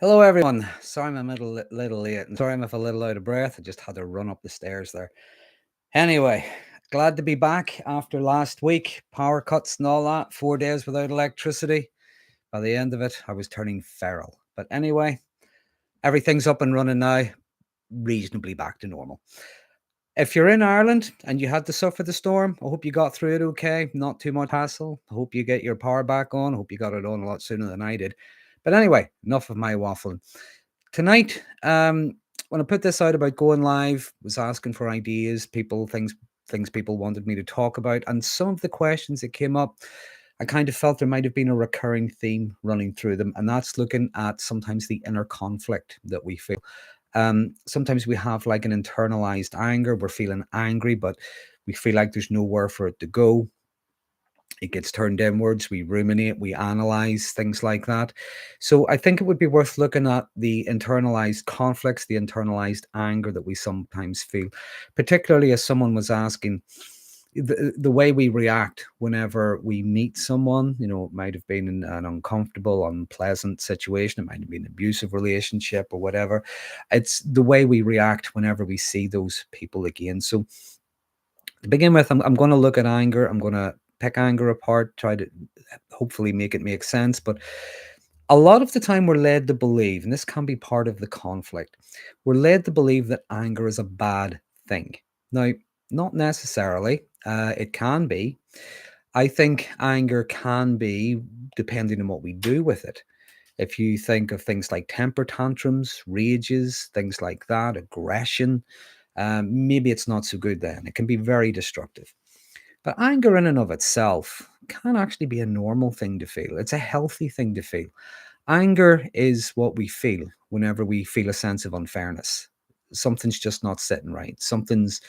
Hello, everyone. Sorry I'm a little late, and sorry I'm a little out of breath. I just had to run up the stairs there. Anyway, glad to be back after last week. Power cuts and all that. 4 days without electricity. By the end of it, I was turning feral. But anyway, everything's up and running now, reasonably back to normal. If you're in Ireland and you had to suffer the storm, I hope you got through it okay. Not too much hassle. I hope you get your power back on. I hope you got it on a lot sooner than I did. But anyway, enough of my waffling. Tonight, when I put this out about going live, was asking for ideas, things people wanted me to talk about, and some of the questions that came up, I kind of felt there might have been a recurring theme running through them, and that's looking at sometimes the inner conflict that we feel. Sometimes we have like an internalized anger. We're feeling angry, but we feel like there's nowhere for it to go. It gets turned inwards, we ruminate, we analyze, things like that. So I think it would be worth looking at the internalized conflicts, the internalized anger that we sometimes feel, particularly as someone was asking, the way we react whenever we meet someone. It might have been an uncomfortable, unpleasant situation. It might have been an abusive relationship or whatever. It's the way we react whenever we see those people again. So to begin with, I'm going to look at anger. I'm going to pick anger apart, try to hopefully make it make sense. But a lot of the time, we're led to believe, and this can be part of the conflict, we're led to believe that anger is a bad thing. Now, not necessarily. It can be. I think anger can be, depending on what we do with it. If you think of things like temper tantrums, rages, things like that, aggression, maybe it's not so good then. It can be very destructive. But anger in and of itself can actually be a normal thing to feel. It's a healthy thing to feel. Anger is what we feel whenever we feel a sense of unfairness. Something's just not sitting right. Something's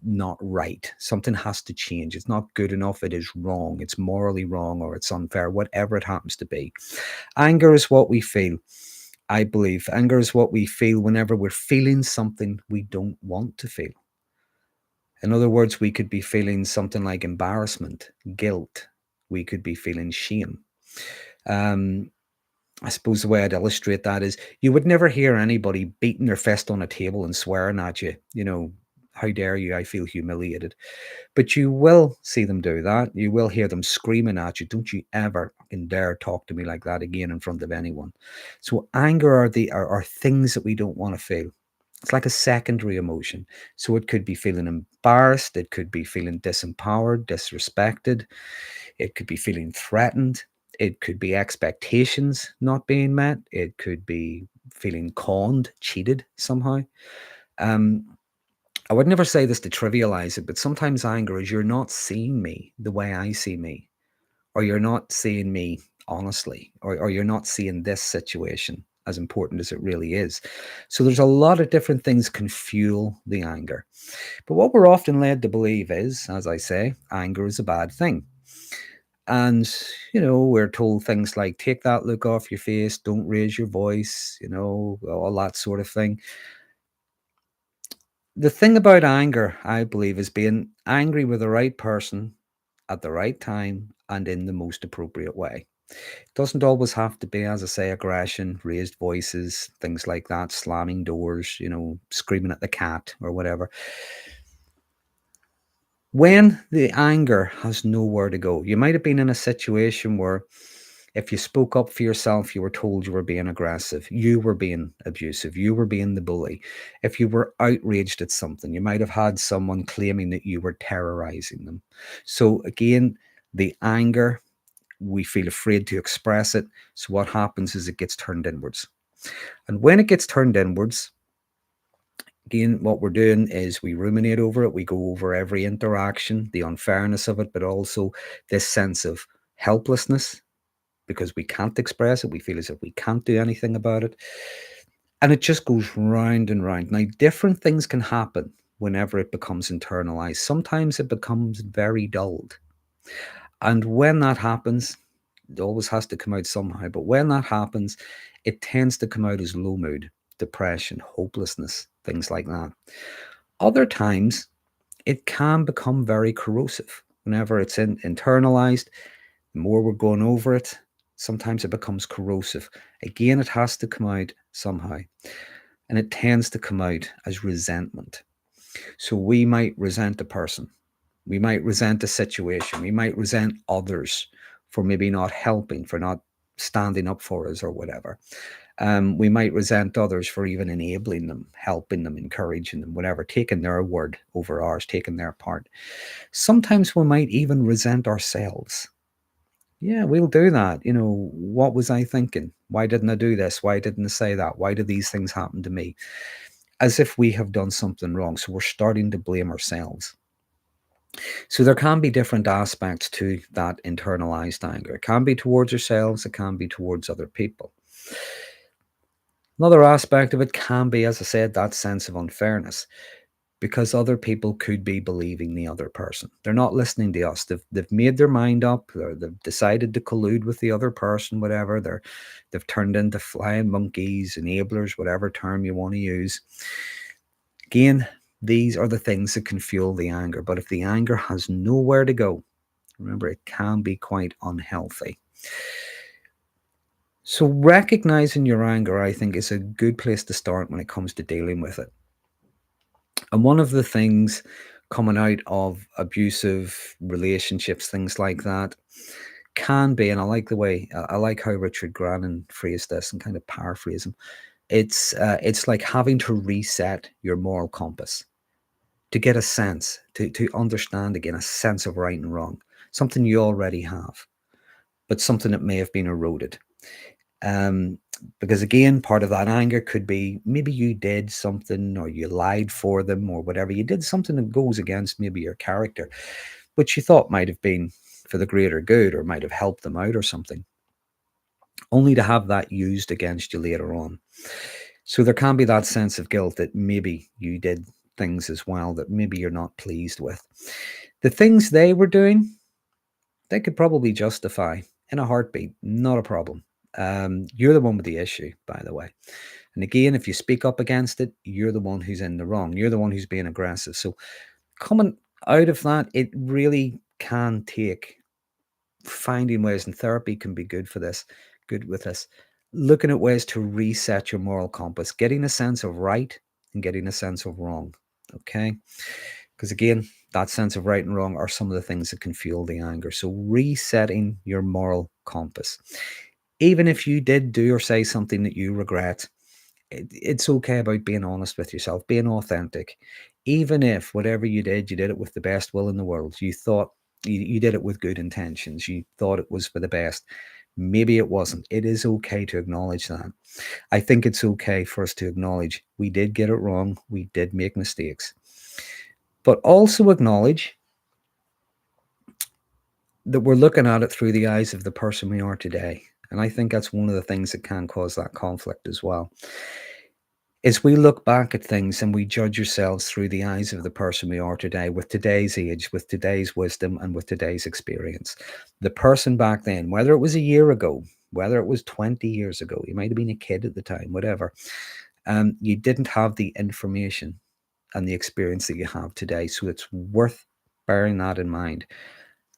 not right. Something has to change. It's not good enough. It is wrong. It's morally wrong, or it's unfair, whatever it happens to be. Anger is what we feel. I believe anger is what we feel whenever we're feeling something we don't want to feel. In other words, we could be feeling something like embarrassment, guilt. We could be feeling shame. I suppose the way I'd illustrate that is you would never hear anybody beating their fist on a table and swearing at you, how dare you, I feel humiliated. But you will see them do that. You will hear them screaming at you, don't you ever fucking dare talk to me like that again in front of anyone. So anger are things that we don't want to feel. It's like a secondary emotion. So it could be feeling embarrassed. It could be feeling disempowered, disrespected. It could be feeling threatened. It could be expectations not being met. It could be feeling conned, cheated somehow. I would never say this to trivialize it, but sometimes anger is you're not seeing me the way I see me, or you're not seeing me honestly, or you're not seeing this situation as important as it really is. So there's a lot of different things can fuel the anger. But what we're often led to believe is, as I say, anger is a bad thing. And, we're told things like, take that look off your face, don't raise your voice, all that sort of thing. The thing about anger, I believe, is being angry with the right person at the right time and in the most appropriate way. It doesn't always have to be, as I say, aggression, raised voices, things like that, slamming doors, screaming at the cat or whatever. When the anger has nowhere to go, you might have been in a situation where if you spoke up for yourself, you were told you were being aggressive, you were being abusive, you were being the bully. If you were outraged at something, you might have had someone claiming that you were terrorizing them. So again, the anger, we feel afraid to express it. So what happens is it gets turned inwards. And when it gets turned inwards, again, what we're doing is we ruminate over it. We go over every interaction, the unfairness of it, but also this sense of helplessness because we can't express it. We feel as if we can't do anything about it. And it just goes round and round. Now, different things can happen whenever it becomes internalized. Sometimes it becomes very dulled. And when that happens, it always has to come out somehow. But when that happens, it tends to come out as low mood, depression, hopelessness, things like that. Other times, it can become very corrosive. Whenever it's internalized, the more we're going over it, Sometimes it becomes corrosive. Again, it has to come out somehow. And it tends to come out as resentment. So we might resent a person. We might resent a situation. We might resent others for maybe not helping, for not standing up for us or whatever. We might resent others for even enabling them, helping them, encouraging them, whatever, taking their word over ours, taking their part. Sometimes we might even resent ourselves. Yeah, we'll do that. What was I thinking? Why didn't I do this? Why didn't I say that? Why did these things happen to me? As if we have done something wrong. So we're starting to blame ourselves. So there can be different aspects to that internalized anger. It can be towards ourselves, it can be towards other people. Another aspect of it can be, as I said, that sense of unfairness, because other people could be believing the other person. They're not listening to us. They've made their mind up, or they've decided to collude with the other person, whatever. They've turned into flying monkeys, enablers, whatever term you want to use. Again, these are the things that can fuel the anger. But if the anger has nowhere to go, remember, it can be quite unhealthy. So recognizing your anger, I think, is a good place to start when it comes to dealing with it. And one of the things coming out of abusive relationships, things like that, can be, and I like how Richard Grannon phrased this and kind of paraphrase him. It's like having to reset your moral compass to get a sense, to understand again a sense of right and wrong, something you already have, but something that may have been eroded. Because again, part of that anger could be maybe you did something, or you lied for them, or whatever. You did something that goes against maybe your character, which you thought might have been for the greater good, or might have helped them out or something, only to have that used against you later on. So there can be that sense of guilt that maybe you did things as well that maybe you're not pleased with. The things they were doing, they could probably justify in a heartbeat, not a problem. You're the one with the issue, by the way. And again, if you speak up against it, you're the one who's in the wrong. You're the one who's being aggressive. So coming out of that, it really can take finding ways, and therapy can be good for this, good with this, looking at ways to reset your moral compass, getting a sense of right and getting a sense of wrong. Okay. Because again, that sense of right and wrong are some of the things that can fuel the anger. So resetting your moral compass. Even if you did do or say something that you regret, it's okay about being honest with yourself, being authentic. Even if whatever you did it with the best will in the world. You thought you did it with good intentions. You thought it was for the best. Maybe it wasn't. It is okay to acknowledge that. I think it's okay for us to acknowledge we did get it wrong. We did make mistakes. But also acknowledge that we're looking at it through the eyes of the person we are today. And I think that's one of the things that can cause that conflict as well. Is we look back at things and we judge ourselves through the eyes of the person we are today, with today's age, with today's wisdom, and with today's experience. The person back then, whether it was a year ago, whether it was 20 years ago, you might have been a kid at the time, whatever, you didn't have the information and the experience that you have today. So it's worth bearing that in mind.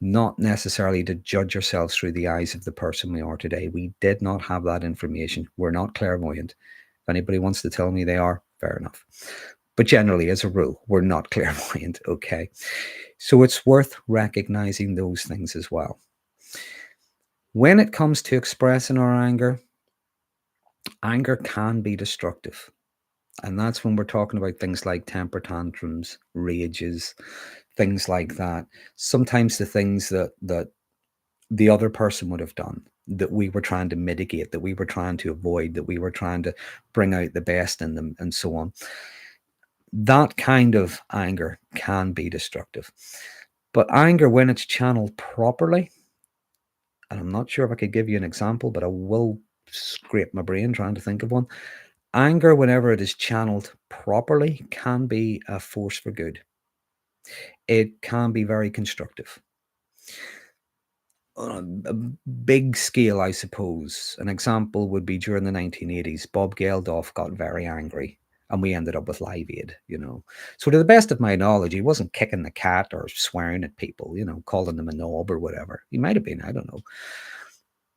Not necessarily to judge ourselves through the eyes of the person we are today. We did not have that information. We're not clairvoyant. If anybody wants to tell me they are, fair enough. But generally, as a rule, we're not clairvoyant, okay? So it's worth recognizing those things as well. When it comes to expressing our anger, anger can be destructive. And that's when we're talking about things like temper tantrums, rages, things like that. Sometimes the things that the other person would have done, that we were trying to mitigate, that we were trying to avoid, that we were trying to bring out the best in them, and so on. That kind of anger can be destructive. But anger, when it's channeled properly, and I'm not sure if I could give you an example, but I will scrape my brain trying to think of one. Anger, whenever it is channeled properly, can be a force for good. It can be very constructive. On a big scale, I suppose, an example would be during the 1980s, Bob Geldof got very angry and we ended up with Live Aid, So to the best of my knowledge, he wasn't kicking the cat or swearing at people, calling them a knob or whatever. He might have been, I don't know.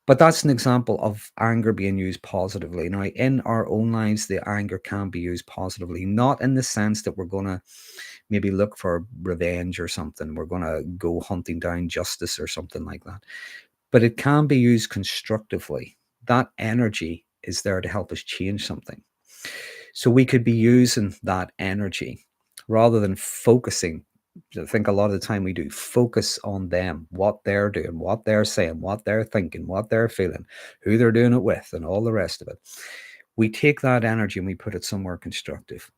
But that's an example of anger being used positively. Now, in our own lives, the anger can be used positively, not in the sense that we're going to maybe look for revenge or something. We're going to go hunting down justice or something like that. But it can be used constructively. That energy is there to help us change something. So we could be using that energy rather than focusing. I think a lot of the time we do focus on them, what they're doing, what they're saying, what they're thinking, what they're feeling, who they're doing it with, and all the rest of it. We take that energy and we put it somewhere constructive.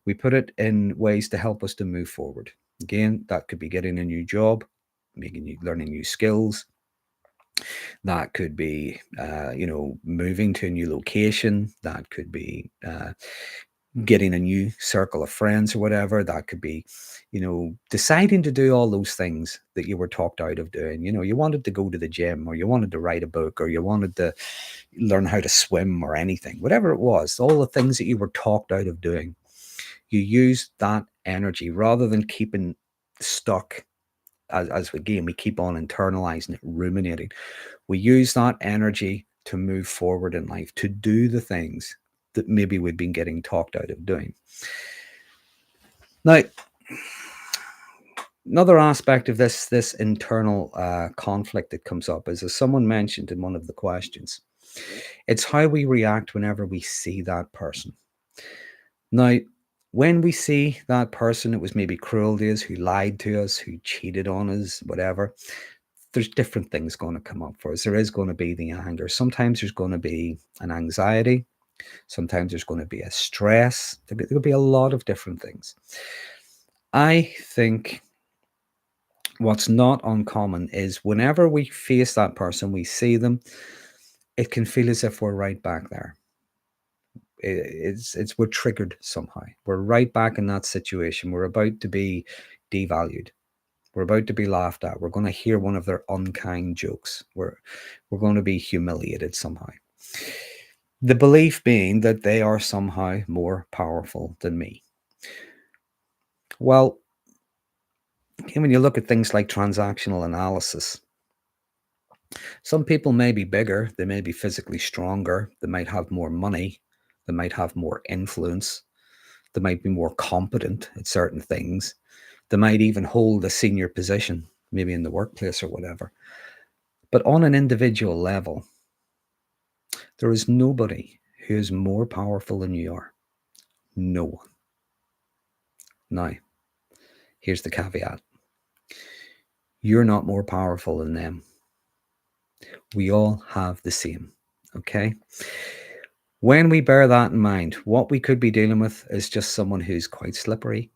We put it in ways to help us to move forward. Again, that could be getting a new job, learning new skills. That could be, moving to a new location. That could be getting a new circle of friends or whatever. That could be, deciding to do all those things that you were talked out of doing. You wanted to go to the gym, or you wanted to write a book, or you wanted to learn how to swim, or anything, whatever it was, all the things that you were talked out of doing. You use that energy rather than keeping stuck. As again, we keep on internalizing it, ruminating. We use that energy to move forward in life, to do the things that maybe we've been getting talked out of doing. Now, another aspect of this internal conflict that comes up is, as someone mentioned in one of the questions, it's how we react whenever we see that person. Now, when we see that person, it was maybe cruel to us, who lied to us, who cheated on us, whatever. There's different things going to come up for us. There is going to be the anger. Sometimes there's going to be an anxiety. Sometimes there's going to be a stress. There'll be a lot of different things. I think what's not uncommon is whenever we face that person, we see them, it can feel as if we're right back there. It's we're triggered somehow. We're right back in that situation. We're about to be devalued. We're about to be laughed at. We're going to hear one of their unkind jokes. We're going to be humiliated somehow. The belief being that they are somehow more powerful than me. Well, when you look at things like transactional analysis, some people may be bigger, they may be physically stronger, they might have more money, they might have more influence, they might be more competent at certain things, they might even hold a senior position, maybe in the workplace or whatever. But on an individual level, there is nobody who is more powerful than you are. No one. Now, here's the caveat. You're not more powerful than them. We all have the same, okay? When we bear that in mind, what we could be dealing with is just someone who's quite slippery.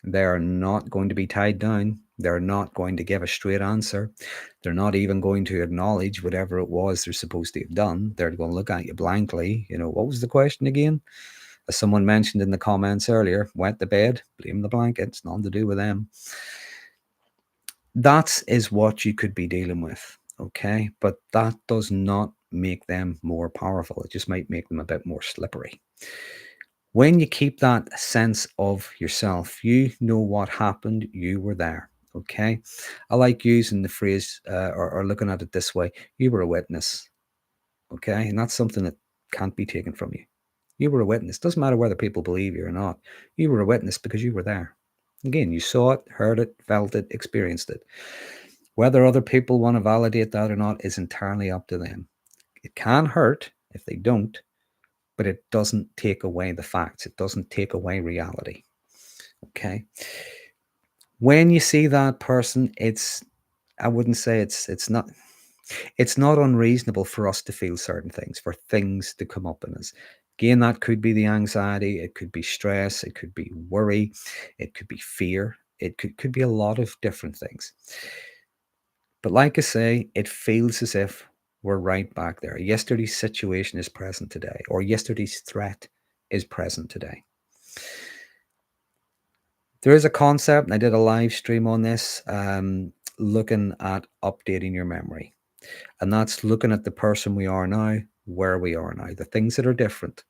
They're not going to be tied down. They're not going to give a straight answer. They're not even going to acknowledge whatever it was they're supposed to have done. They're going to look at you blankly. What was the question again? As someone mentioned in the comments earlier, wet the bed, blame the blankets, nothing to do with them. That is what you could be dealing with, okay? But that does not make them more powerful. It just might make them a bit more slippery. When you keep that sense of yourself, you know what happened, you were there, okay? I like using the phrase or looking at it this way: you were a witness, okay? And that's something that can't be taken from you. You were a witness. Doesn't matter whether people believe you or not. You were a witness because you were there. Again, you saw it, heard it, felt it, experienced it. Whether other people want to validate that or not is entirely up to them. It can hurt if they don't, but it doesn't take away the facts. It doesn't take away reality. Okay. When you see that person, I wouldn't say it's not unreasonable for us to feel certain things, for things to come up in us. Again, that could be the anxiety, it could be stress, it could be worry, it could be fear, it could be a lot of different things. But like I say, it feels as if we're right back there. Yesterday's situation is present today, or yesterday's threat is present today. There is a concept, and I did a live stream on this, looking at updating your memory. And that's looking at the person we are now, where we are now, the things that are different.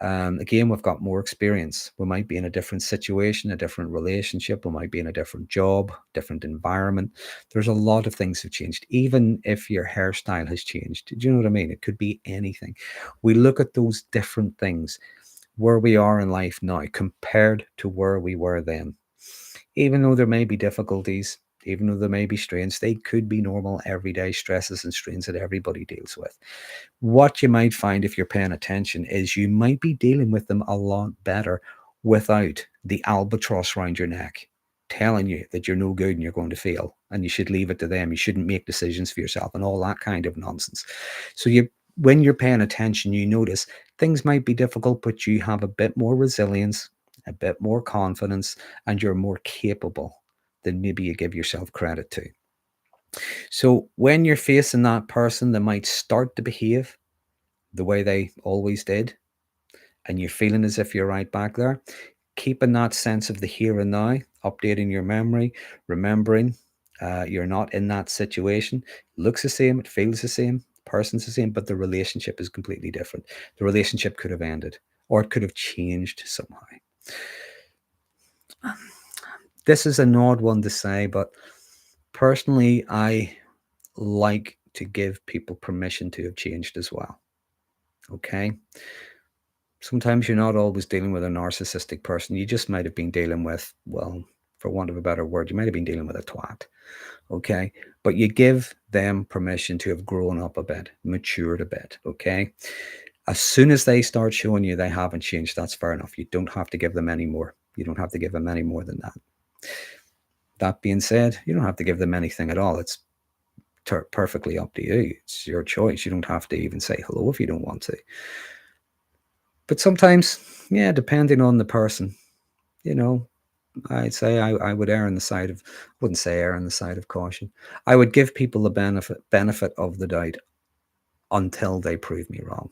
Again, we've got more experience. We might be in a different situation, a different relationship. We might be in a different job, different environment. There's a lot of things have changed. Even if your hairstyle has changed, do you know what I mean? It could be anything. We look at those different things, where we are in life now compared to where we were then. Even though there may be difficulties, even though there may be strains, they could be normal everyday stresses and strains that everybody deals with. What you might find if you're paying attention is you might be dealing with them a lot better without the albatross around your neck telling you that you're no good and you're going to fail and you should leave it to them. You shouldn't make decisions for yourself and all that kind of nonsense. So when you're paying attention, you notice things might be difficult, but you have a bit more resilience, a bit more confidence, and you're more capable than maybe you give yourself credit to. So when you're facing that person that might start to behave the way they always did, and you're feeling as if you're right back there, keeping that sense of the here and now, updating your memory, remembering you're not in that situation. Looks the same, it feels the same, person's the same, but the relationship is completely different. The relationship could have ended, or it could have changed somehow. This is an odd one to say, but personally, I like to give people permission to have changed as well. Okay. Sometimes you're not always dealing with a narcissistic person. You just might have been dealing with, well, for want of a better word, you might have been dealing with a twat. Okay. But you give them permission to have grown up a bit, matured a bit. Okay. As soon as they start showing you they haven't changed, that's fair enough. You don't have to give them any more. You don't have to give them any more than that. That being said, you don't have to give them anything at all. It's perfectly up to you. It's your choice. You don't have to even say hello if you don't want to. But sometimes, yeah, depending on the person, I'd say I would err on the side of, wouldn't say err on the side of caution. I would give people the benefit of the doubt until they prove me wrong.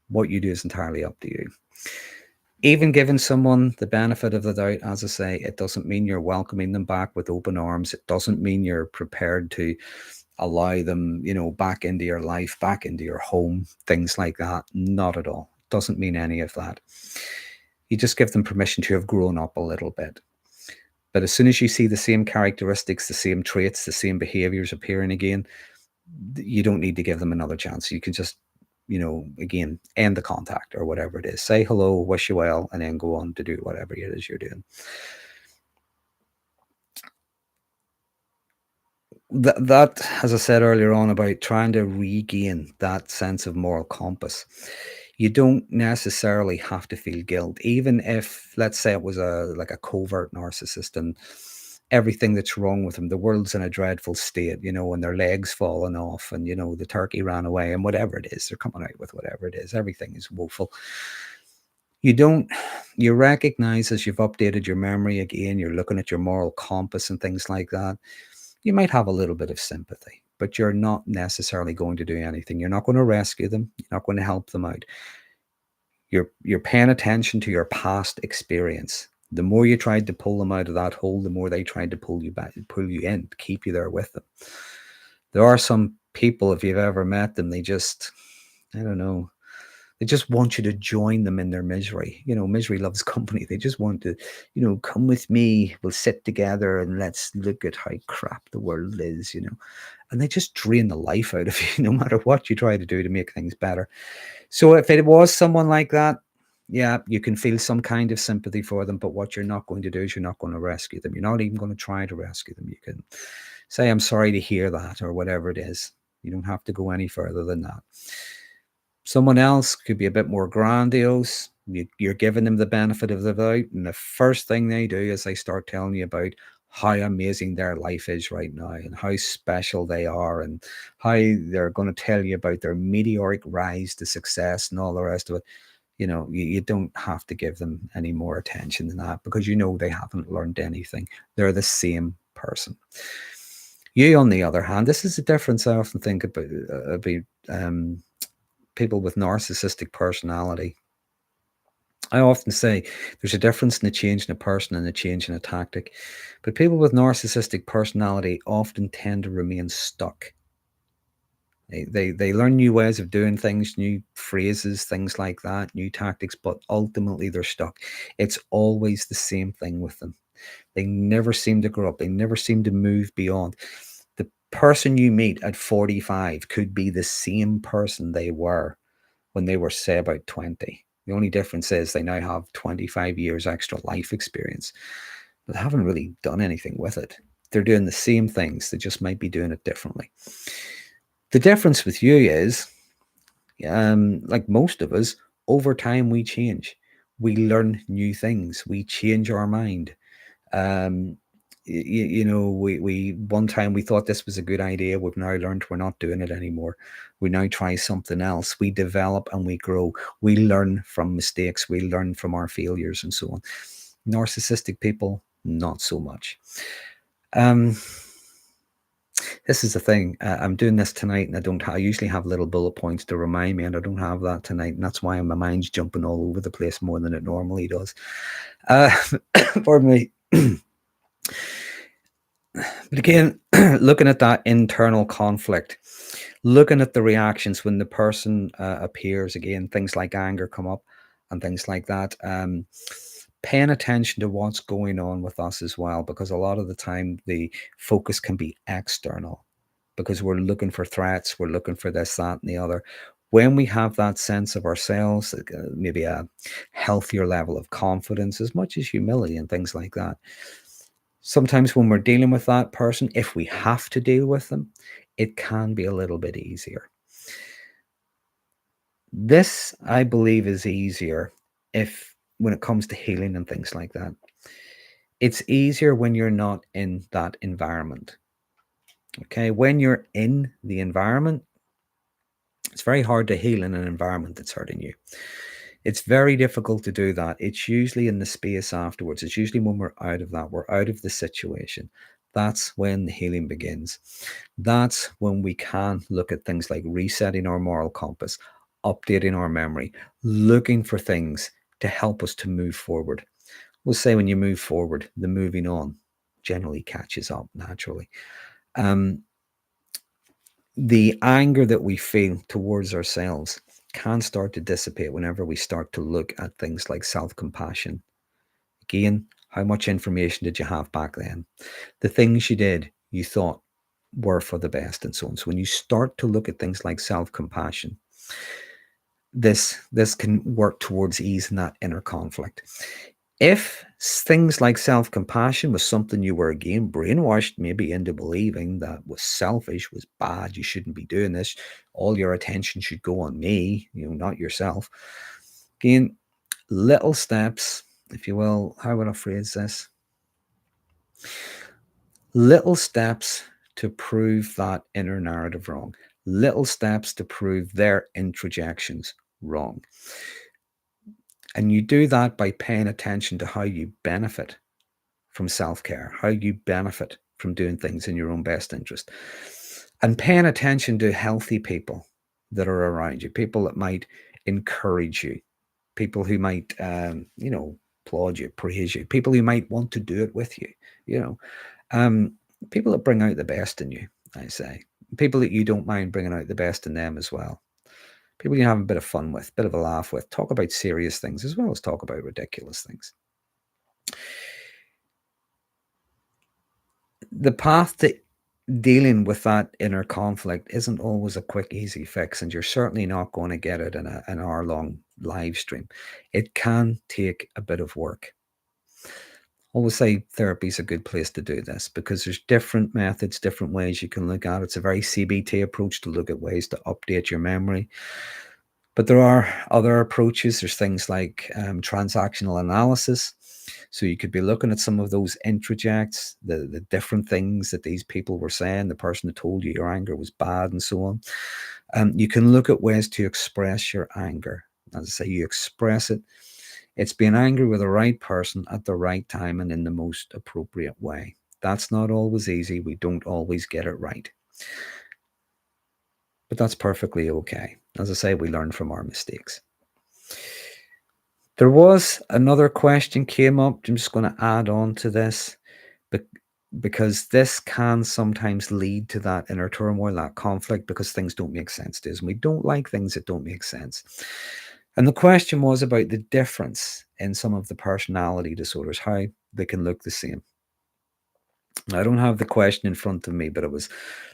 What you do is entirely up to you. Even giving someone the benefit of the doubt, as I say, it doesn't mean you're welcoming them back with open arms. It doesn't mean you're prepared to allow them, back into your life, back into your home, things like that. Not at all. Doesn't mean any of that. You just give them permission to have grown up a little bit. But as soon as you see the same characteristics, the same traits, the same behaviors appearing again, you don't need to give them another chance. You can just, again, end the contact or whatever it is. Say hello, wish you well, and then go on to do whatever it is you're doing. That, as I said earlier on, about trying to regain that sense of moral compass, you don't necessarily have to feel guilt, even if, let's say, it was like a covert narcissist and everything that's wrong with them, the world's in a dreadful state, and their legs falling off, and the turkey ran away, and whatever it is, they're coming out with whatever it is. Everything is woeful. You recognize, as you've updated your memory again, you're looking at your moral compass and things like that. You might have a little bit of sympathy, but you're not necessarily going to do anything. You're not going to rescue them. You're not going to help them out. You're paying attention to your past experience. The more you tried to pull them out of that hole, the more they tried to pull you back, pull you in, keep you there with them. There are some people, if you've ever met them, they just, I don't know, they just want you to join them in their misery. Misery loves company. They just want to, come with me. We'll sit together and let's look at how crap the world is, and they just drain the life out of you, no matter what you try to do to make things better. So if it was someone like that, yeah, you can feel some kind of sympathy for them, but what you're not going to do is you're not going to rescue them. You're not even going to try to rescue them. You can say, I'm sorry to hear that, or whatever it is. You don't have to go any further than that. Someone else could be a bit more grandiose. You're giving them the benefit of the doubt, and the first thing they do is they start telling you about how amazing their life is right now and how special they are and how they're going to tell you about their meteoric rise to success and all the rest of it. You don't have to give them any more attention than that, because they haven't learned anything. They're the same person. You, on the other hand, this is a difference I often think about people with narcissistic personality. I often say there's a difference in a change in a person and a change in a tactic. But people with narcissistic personality often tend to remain stuck They learn new ways of doing things, new phrases, things like that, new tactics, but ultimately they're stuck. It's always the same thing with them. They never seem to grow up. They never seem to move beyond. The person you meet at 45 could be the same person they were when they were, say, about 20. The only difference is they now have 25 years extra life experience, but they haven't really done anything with it. They're doing the same things. They just might be doing it differently. The difference with you is, like most of us, over time we change. We learn new things. We change our mind. Um, we one time we thought this was a good idea. We've now learned we're not doing it anymore. We now try something else. We develop and we grow. We learn from mistakes. We learn from our failures and so on. Narcissistic people, not so much. This is the thing. I'm doing this tonight, and I usually have little bullet points to remind me, and I don't have that tonight, and that's why my mind's jumping all over the place more than it normally does. Pardon me. But again, looking at that internal conflict, looking at the reactions when the person appears, again, things like anger come up and things like that. Paying attention to what's going on with us as well, because a lot of the time the focus can be external because we're looking for threats, we're looking for this, that, and the other. When we have that sense of ourselves, maybe a healthier level of confidence, as much as humility and things like that, sometimes when we're dealing with that person, if we have to deal with them, it can be a little bit easier. This, I believe, is easier when it comes to healing and things like that. It's easier when you're not in that environment. Okay, when you're in the environment, it's very hard to heal in an environment that's hurting you. It's very difficult to do that. It's usually in the space afterwards. It's usually when we're out of that, we're out of the situation. That's when the healing begins. That's when we can look at things like resetting our moral compass, updating our memory, looking for things to help us to move forward. We'll say when you move forward, the moving on generally catches up naturally. The anger that we feel towards ourselves can start to dissipate whenever we start to look at things like self-compassion. Again, how much information did you have back then? The things you did, you thought were for the best and so on. So when you start to look at things like self-compassion, this can work towards easing that inner conflict. If things like self-compassion was something you were, again, brainwashed maybe into believing that was selfish, was bad, you shouldn't be doing this, all your attention should go on me, not yourself. Again, little steps, if you will, how would I phrase this? Little steps to prove that inner narrative wrong. Little steps to prove their introjections wrong. And you do that by paying attention to how you benefit from self-care, how you benefit from doing things in your own best interest, and paying attention to healthy people that are around you, people that might encourage you, people who might, applaud you, praise you, people who might want to do it with you, people that bring out the best in you, I say, people that you don't mind bringing out the best in them as well. People you have a bit of fun with, a bit of a laugh with, talk about serious things as well as talk about ridiculous things. The path to dealing with that inner conflict isn't always a quick, easy fix, and you're certainly not going to get it in an hour-long live stream. It can take a bit of work. I always say therapy is a good place to do this because there's different methods, different ways you can look at it. It's a very CBT approach to look at ways to update your memory. But there are other approaches. There's things like transactional analysis. So you could be looking at some of those introjects, the different things that these people were saying, the person that told you your anger was bad and so on. You can look at ways to express your anger. As I say, you express it. It's being angry with the right person at the right time and in the most appropriate way. That's not always easy. We don't always get it right. But that's perfectly okay. As I say, we learn from our mistakes. There was another question came up. I'm just going to add on to this. But because this can sometimes lead to that inner turmoil, that conflict, because things don't make sense to us. And we don't like things that don't make sense. And the question was about the difference in some of the personality disorders, how they can look the same. I don't have the question in front of me, but it was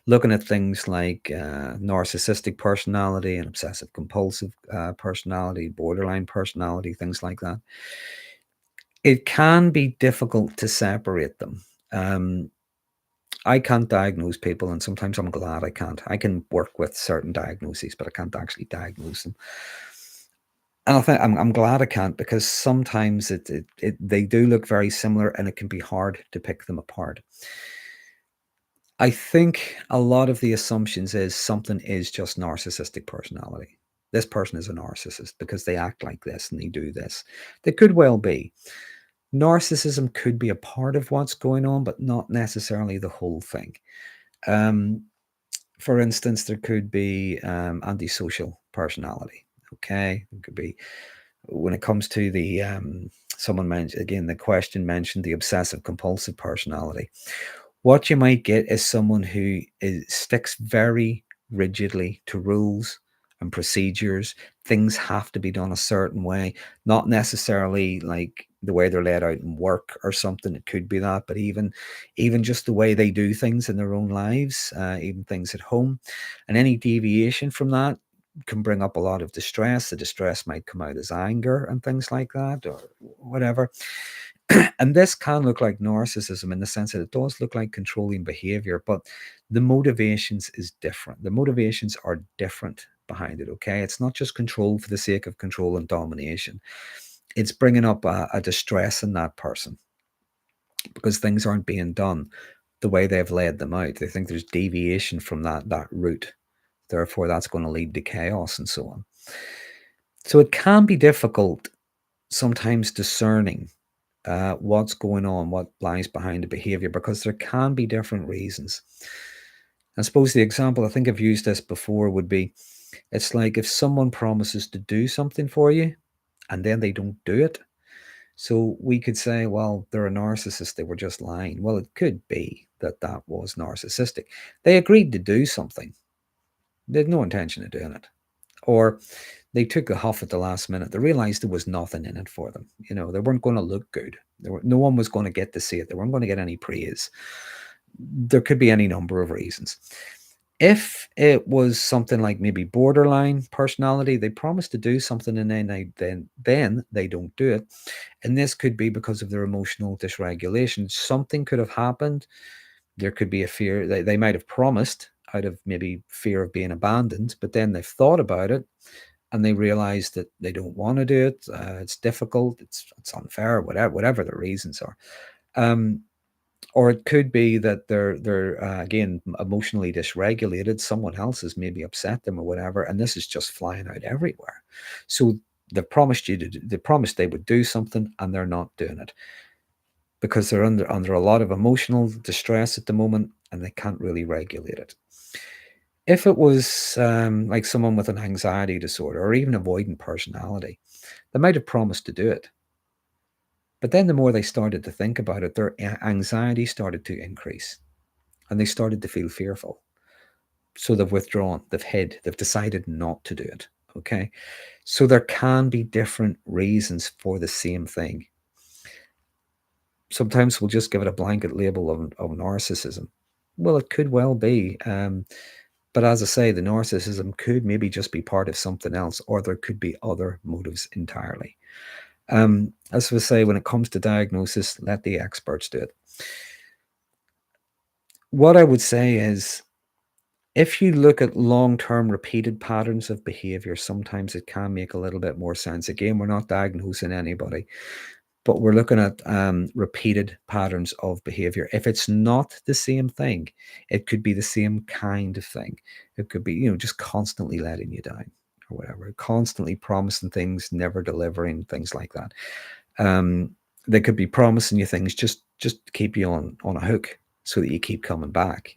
looking at things like narcissistic personality and obsessive compulsive personality, borderline personality, things like that. It can be difficult to separate them. I can't diagnose people, and sometimes I'm glad I can't. I can work with certain diagnoses, but I can't actually diagnose them. And I think I'm glad I can't, because sometimes they do look very similar, and it can be hard to pick them apart. I think a lot of the assumptions is something is just narcissistic personality. This person is a narcissist because they act like this and they do this. They could well be. Narcissism could be a part of what's going on, but not necessarily the whole thing. For instance, there could be antisocial personality. Okay, it could be, when it comes to the someone mentioned again, the question mentioned the obsessive compulsive personality. What you might get is someone who sticks very rigidly to rules and procedures. Things have to be done a certain way, not necessarily like the way they're laid out in work or something. It could be that, but even just the way they do things in their own lives, even things at home, and any deviation from that can bring up a lot of distress. The distress might come out as anger and things like that, or whatever. And this can look like narcissism in the sense that it does look like controlling behavior, but the motivations is different. The motivations are different behind it. Okay, it's not just control for the sake of control and domination. It's bringing up a distress in that person because things aren't being done the way they've laid them out. They think there's deviation from that route. Therefore, that's going to lead to chaos and so on. So it can be difficult sometimes discerning what's going on, what lies behind the behavior, because there can be different reasons. I suppose the example, I think I've used this before, would be, it's like if someone promises to do something for you and then they don't do it. So we could say, well, they're a narcissist, they were just lying. Well, it could be that that was narcissistic. They agreed to do something. They had no intention of doing it. Or they took a huff at the last minute. They realized there was nothing in it for them. You know, they weren't going to look good. No one was going to get to see it. They weren't going to get any praise. There could be any number of reasons. If it was something like maybe borderline personality, they promise to do something and then they don't do it. And this could be because of their emotional dysregulation. Something could have happened. There could be a fear. They might have promised out of maybe fear of being abandoned, but then they've thought about it and they realize that they don't want to do it. It's difficult. It's unfair. Whatever the reasons are. Or it could be that they're again emotionally dysregulated. Someone else has maybe upset them or whatever, and this is just flying out everywhere. So they promised they would do something, and they're not doing it because they're under a lot of emotional distress at the moment, and they can't really regulate it. If it was like someone with an anxiety disorder or even avoidant personality, they might have promised to do it. But then the more they started to think about it, their anxiety started to increase and they started to feel fearful. So they've withdrawn, they've hid, they've decided not to do it. Okay. So there can be different reasons for the same thing. Sometimes we'll just give it a blanket label of narcissism. Well, it could well be. But as I say, the narcissism could maybe just be part of something else, or there could be other motives entirely. As we say, when it comes to diagnosis, let the experts do it. What I would say is, if you look at long-term repeated patterns of behavior, sometimes it can make a little bit more sense. Again, we're not diagnosing anybody, but we're looking at repeated patterns of behavior. If it's not the same thing, it could be the same kind of thing. It could be, just constantly letting you down or whatever, constantly promising things, never delivering, things like that. They could be promising you things just to keep you on a hook so that you keep coming back.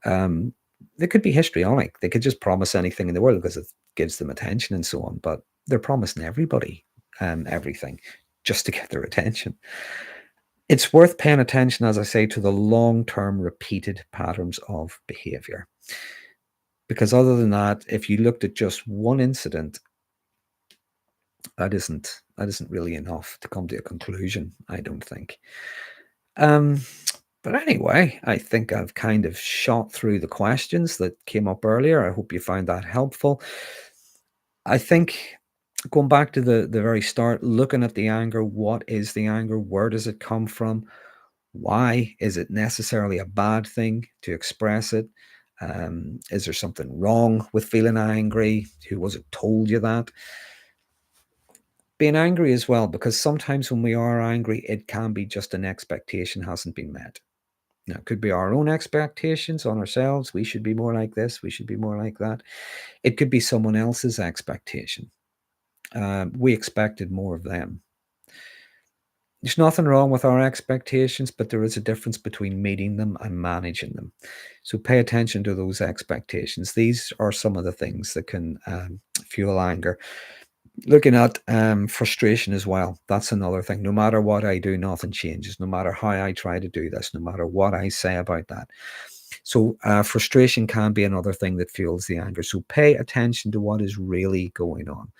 They could be histrionic. They could just promise anything in the world because it gives them attention and so on. But they're promising everybody everything just to get their attention. It's worth paying attention, as I say, to the long-term repeated patterns of behavior. Because other than that, if you looked at just one incident, that isn't really enough to come to a conclusion, I don't think. But anyway, I think I've kind of shot through the questions that came up earlier. I hope you find that helpful. I think going back to the very start, looking at the anger, what is the anger? Where does it come from? Why is it necessarily a bad thing to express it? Is there something wrong with feeling angry? Who was it told you that? Being angry as well, because sometimes when we are angry, it can be just an expectation hasn't been met. Now, it could be our own expectations on ourselves. We should be more like this. We should be more like that. It could be someone else's expectation. We expected more of them. There's nothing wrong with our expectations, but there is a difference between meeting them and managing them. So pay attention to those expectations. These are some of the things that can fuel anger. Looking at frustration as well. That's another thing. No matter what I do, nothing changes. No matter how I try to do this, no matter what I say about that. So frustration can be another thing that fuels the anger. So pay attention to what is really going on.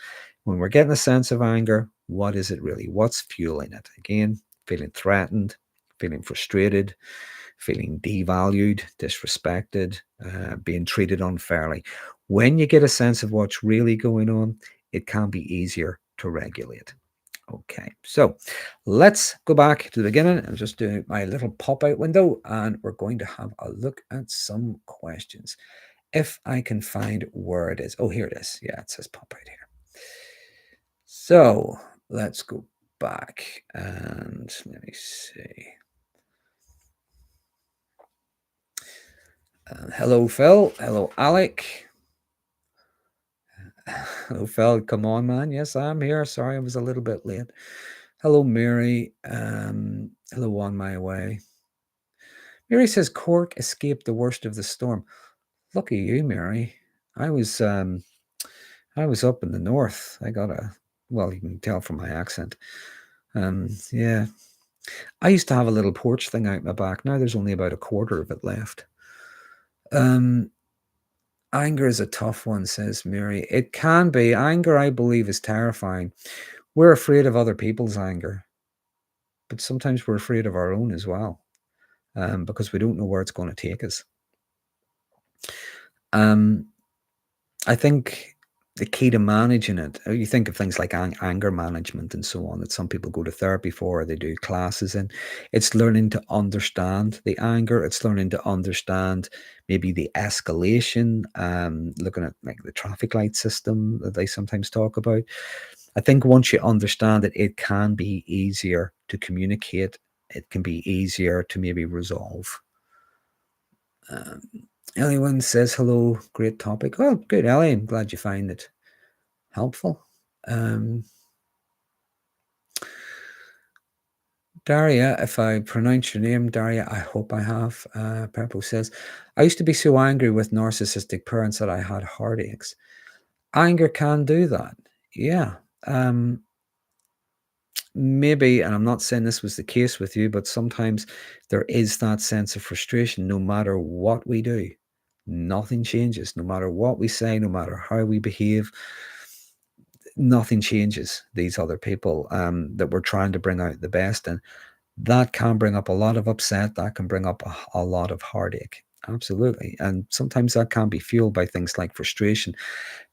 When we're getting a sense of anger, what is it really? What's fueling it? Again, feeling threatened, feeling frustrated, feeling devalued, disrespected, being treated unfairly. When you get a sense of what's really going on, it can be easier to regulate. Okay, so let's go back to the beginning and just do my little pop-out window, and we're going to have a look at some questions. If I can find where it is. Oh, here it is. Yeah, it says pop-out here. So let's go back and let me see. Hello, Phil. Hello, Alec. Hello, Phil. Come on, man. Yes, I'm here. Sorry, I was a little bit late. Hello, Mary. Hello, on my way. Mary says Cork escaped the worst of the storm. Lucky you, Mary. I was up in the north. I got well, you can tell from my accent. Yeah. I used to have a little porch thing out my back. Now there's only about a quarter of it left. Anger is a tough one, says Mary. It can be. Anger, I believe, is terrifying. We're afraid of other people's anger, but sometimes we're afraid of our own as well, because we don't know where it's going to take us. I think the key to managing it, you think of things like anger management and so on, that some people go to therapy for, or they do classes in. It's learning to understand the anger. It's learning to understand maybe the escalation, looking at like the traffic light system that they sometimes talk about. I think once you understand it, it can be easier to communicate. It can be easier to maybe resolve. Ellie says hello, great topic. Oh, good, Ellie. I'm glad you find it helpful. Daria, if I pronounce your name, Daria, I hope I have. Purple says, I used to be so angry with narcissistic parents that I had heartaches. Anger can do that. Yeah. Maybe, and I'm not saying this was the case with you, but sometimes there is that sense of frustration no matter what we do. Nothing changes. No matter what we say, no matter how we behave, nothing changes these other people that we're trying to bring out the best. And that can bring up a lot of upset. That can bring up a lot of heartache. Absolutely. And sometimes that can be fueled by things like frustration.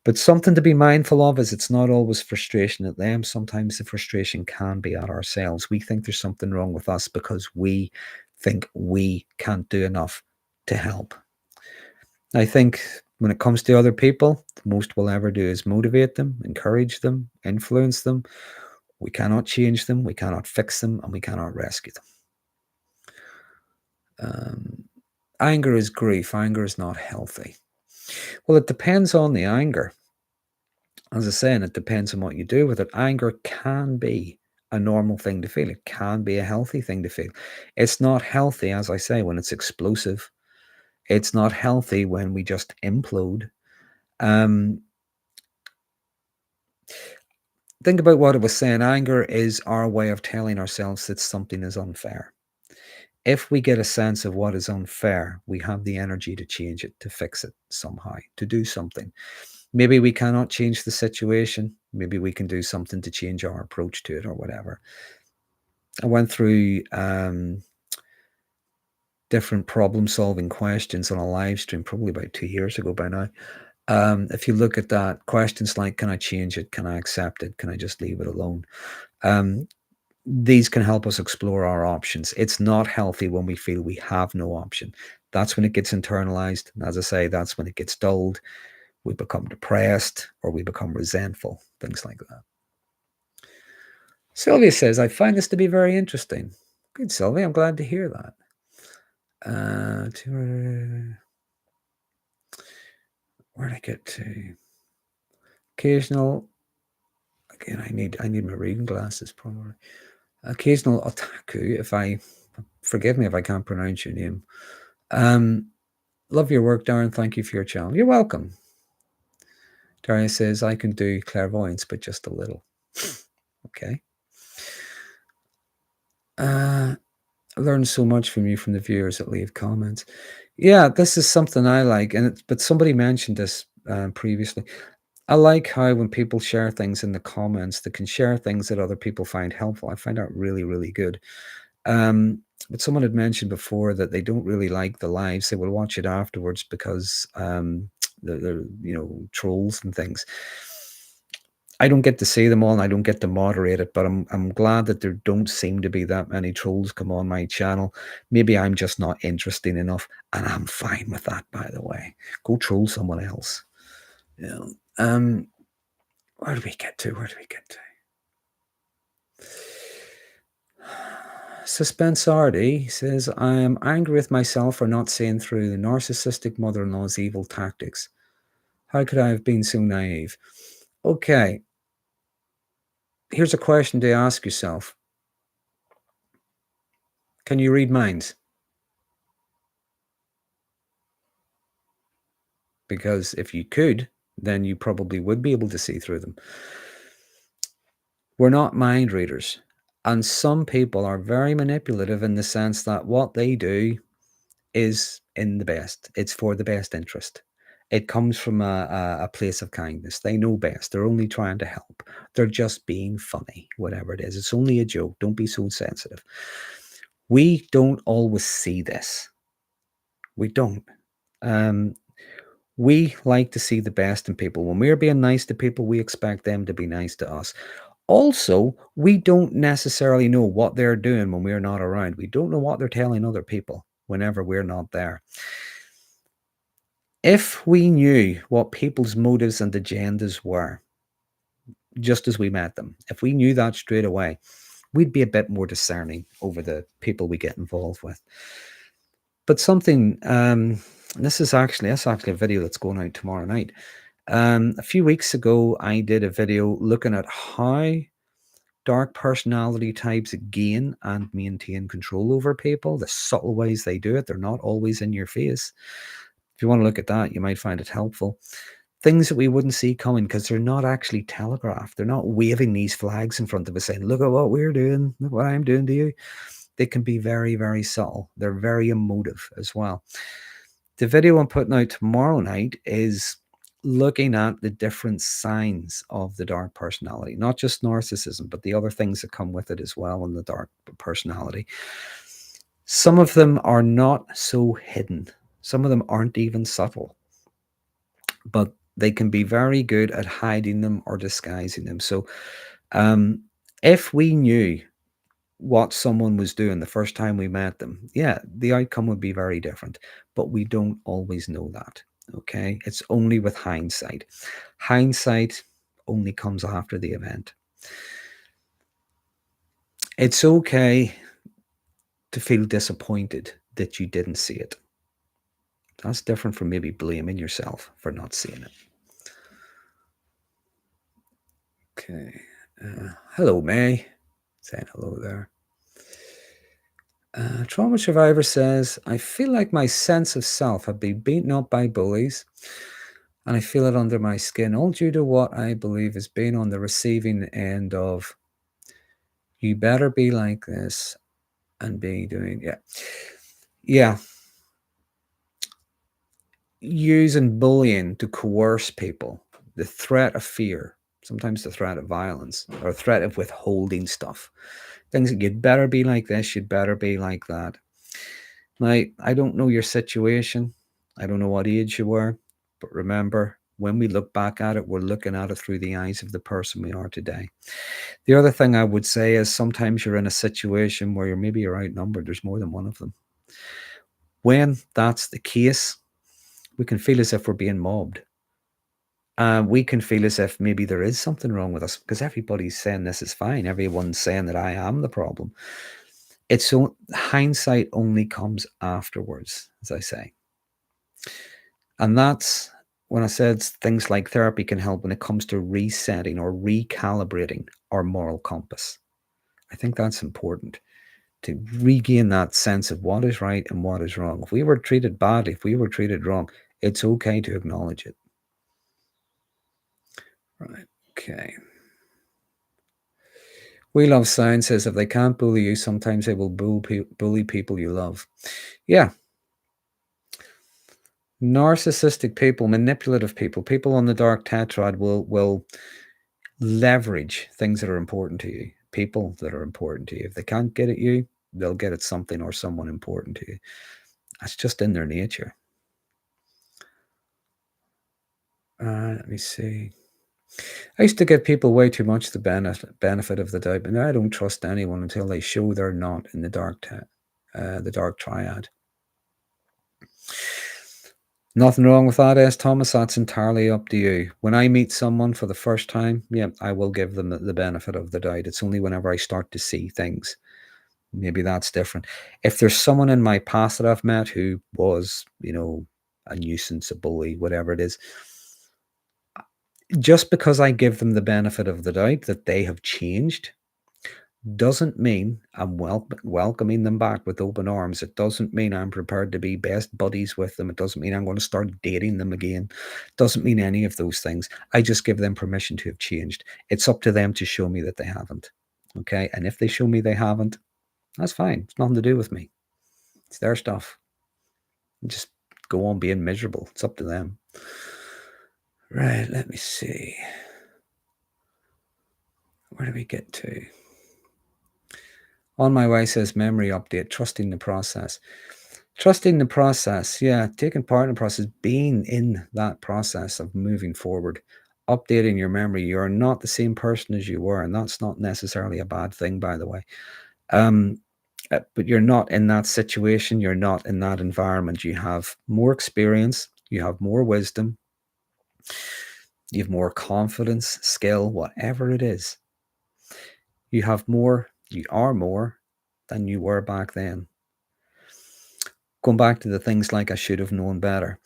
But something to be mindful of is it's not always frustration at them. Sometimes the frustration can be at ourselves. We think there's something wrong with us because we think we can't do enough to help. I think when it comes to other people, the most we'll ever do is motivate them, encourage them, influence them. We cannot change them, we cannot fix them, and we cannot rescue them. Anger is grief. Anger is not healthy. Well, it depends on the anger. As I say, and it depends on what you do with it. Anger can be a normal thing to feel. It can be a healthy thing to feel. It's not healthy, as I say, when it's explosive. It's not healthy when we just implode. Think about what it was saying. Anger is our way of telling ourselves that something is unfair. If we get a sense of what is unfair, we have the energy to change it, to fix it somehow, to do something. Maybe we cannot change the situation. Maybe we can do something to change our approach to it or whatever. I went through different problem-solving questions on a live stream probably about 2 years ago by now. If you look at that, questions like, can I change it? Can I accept it? Can I just leave it alone? These can help us explore our options. It's not healthy when we feel we have no option. That's when it gets internalized. And as I say, that's when it gets dulled. We become depressed or we become resentful, things like that. Sylvia says, I find this to be very interesting. Good, Sylvia. I'm glad to hear that. Where'd I get to? Occasional. Again, I need my reading glasses probably. Occasional otaku. Forgive me if I can't pronounce your name. Love your work, Darren. Thank you for your channel. You're welcome. Darren says, I can do clairvoyance, but just a little. Okay. I learned so much from you, from the viewers that leave comments. Yeah, this is something I like. But somebody mentioned this previously. I like how when people share things in the comments, they can share things that other people find helpful. I find that really, really good. But someone had mentioned before that they don't really like the lives. They will watch it afterwards because they're trolls and things. I don't get to see them all and I don't get to moderate it, but I'm glad that there don't seem to be that many trolls come on my channel. Maybe I'm just not interesting enough, and I'm fine with that, by the way. Go troll someone else. Where do we get to? Suspensardi says, I am angry with myself for not seeing through the narcissistic mother-in-law's evil tactics. How could I have been so naive? Okay. Here's a question to ask yourself. Can you read minds? Because if you could, then you probably would be able to see through them. We're not mind readers. And some people are very manipulative in the sense that what they do is in the best. It's for the best interest. It comes from a place of kindness. They know best. They're only trying to help. They're just being funny, whatever it is. It's only a joke. Don't be so sensitive. We don't always see this. We don't. We like to see the best in people. When we're being nice to people, we expect them to be nice to us. Also, we don't necessarily know what they're doing when we're not around. We don't know what they're telling other people whenever we're not there. If we knew what people's motives and agendas were, just as we met them, if we knew that straight away, we'd be a bit more discerning over the people we get involved with. But something, that's actually a video that's going out tomorrow night. A few weeks ago, I did a video looking at how dark personality types gain and maintain control over people, the subtle ways they do it. They're not always in your face. If you want to look at that, you might find it helpful. Things that we wouldn't see coming because they're not actually telegraphed. They're not waving these flags in front of us saying, look at what we're doing, look what I'm doing to you. They can be very, very subtle. They're very emotive as well. The video I'm putting out tomorrow night is looking at the different signs of the dark personality, not just narcissism, but the other things that come with it as well in the dark personality. Some of them are not so hidden. Some of them aren't even subtle, but they can be very good at hiding them or disguising them. So if we knew what someone was doing the first time we met them, yeah, the outcome would be very different, but we don't always know that. Okay, it's only with hindsight. Hindsight only comes after the event. It's okay to feel disappointed that you didn't see it. That's different from maybe blaming yourself for not seeing it. Okay. Hello, May. Saying hello there. Trauma survivor says, I feel like my sense of self have been beaten up by bullies. And I feel it under my skin, all due to what I believe is being on the receiving end of, you better be like this and be doing, yeah. Yeah. Using bullying to coerce people, the threat of fear, sometimes the threat of violence or threat of withholding stuff. Things that you'd better be like this, you'd better be like that. Now, I don't know your situation. I don't know what age you were, but remember, when we look back at it, we're looking at it through the eyes of the person we are today. The other thing I would say is sometimes you're in a situation where you're outnumbered. There's more than one of them. When that's the case, we can feel as if we're being mobbed. We can feel as if maybe there is something wrong with us because everybody's saying this is fine. Everyone's saying that I am the problem. It's so hindsight only comes afterwards, as I say. And that's when I said things like therapy can help when it comes to resetting or recalibrating our moral compass. I think that's important to regain that sense of what is right and what is wrong. If we were treated badly, if we were treated wrong, it's okay to acknowledge it. Right. Okay. We Love Sound says if they can't bully you, sometimes they will bully people you love. Yeah. Narcissistic people, manipulative people, people on the dark tetrad will leverage things that are important to you, people that are important to you. If they can't get at you, they'll get at something or someone important to you. That's just in their nature. Let me see. I used to give people way too much the benefit of the doubt, but now I don't trust anyone until they show they're not in the dark triad. Nothing wrong with that, S. Thomas. That's entirely up to you. When I meet someone for the first time, yeah, I will give them the benefit of the doubt. It's only whenever I start to see things, maybe that's different. If there's someone in my past that I've met who was, a nuisance, a bully, whatever it is, just because I give them the benefit of the doubt that they have changed doesn't mean I'm welcoming them back with open arms. It doesn't mean I'm prepared to be best buddies with them. It doesn't mean I'm going to start dating them again. It doesn't mean any of those things. I just give them permission to have changed. It's up to them to show me that they haven't. Okay. And if they show me they haven't, that's fine. It's nothing to do with me. It's their stuff. Just go on being miserable. It's up to them. Right. Let me see. Where do we get to? On My Way says memory update, trusting the process. Trusting the process, yeah, taking part in the process, being in that process of moving forward, updating your memory. You're not the same person as you were, and that's not necessarily a bad thing, by the way. But you're not in that situation. You're not in that environment. You have more experience. You have more wisdom. You have more confidence, skill, whatever it is. You have more. You are more than you were back then. Going back to the things like I should have known better.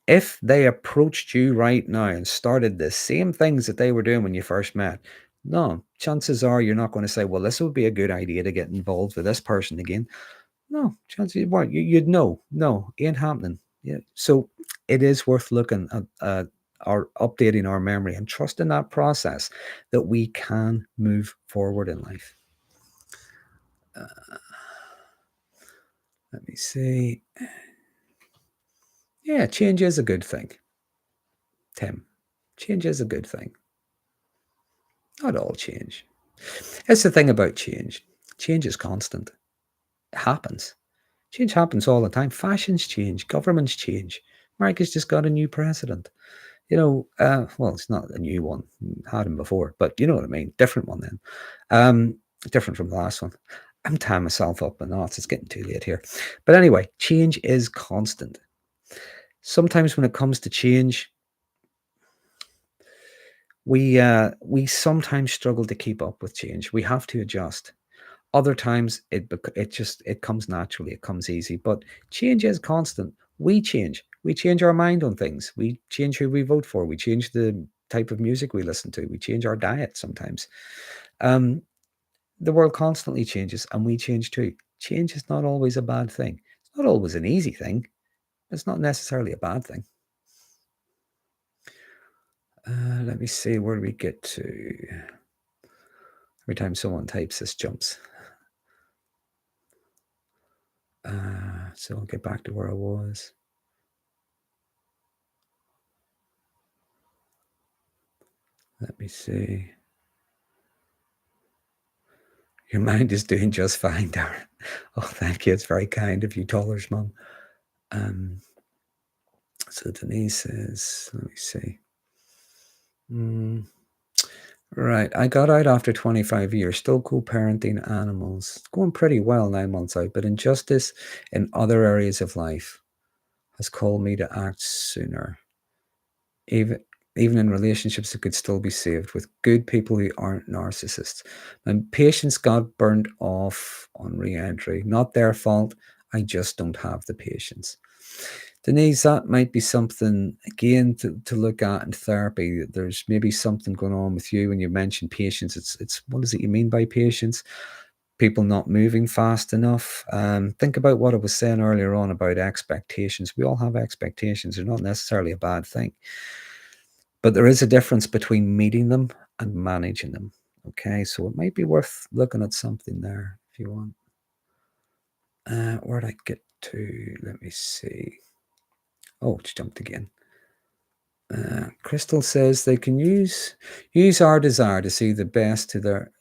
If they approached you right now and started the same things that they were doing when you first met, no, chances are you're not going to say, well, this would be a good idea to get involved with this person again. No, chances are you'd know. No, ain't happening. Yeah. So it is worth looking at our updating our memory and trusting that process that we can move forward in life. Let me see. Yeah, change is a good thing. Tim, change is a good thing. Not all change. That's the thing about change. Change is constant. It happens. Change happens all the time. Fashions change. Governments change. America's just got a new president. Well, it's not a new one. Had him before, but you know what I mean. Different one then. Different from the last one. I'm tying myself up in knots. It's getting too late here. But anyway, change is constant. Sometimes when it comes to change, we sometimes struggle to keep up with change. We have to adjust. Other times it comes naturally, it comes easy, but change is constant. We change our mind on things, we change who we vote for, we change the type of music we listen to, we change our diet sometimes. The world constantly changes and we change too. Change is not always a bad thing. It's not always an easy thing. It's not necessarily a bad thing. Let me see, where do we get to? Every time someone types, this jumps. So I'll get back to where I was. Let me see. Your mind is doing just fine, Darren. Oh, thank you. It's very kind of you, Toller's mum. So Denise says, let me see. Right. I got out after 25 years, still co-parenting animals. Going pretty well 9 months out, but injustice in other areas of life has called me to act sooner. Even in relationships that could still be saved with good people who aren't narcissists. My patience got burnt off on re-entry. Not their fault. I just don't have the patience. Denise, that might be something again to look at in therapy. There's maybe something going on with you when you mention patience. It's what is it you mean by patience? People not moving fast enough. Think about what I was saying earlier on about expectations. We all have expectations. They're not necessarily a bad thing. But there is a difference between meeting them and managing them. Okay, so it might be worth looking at something there if you want. Where'd I get to? Let me see. Oh, it's jumped again. Crystal says they can use our desire to see the best to their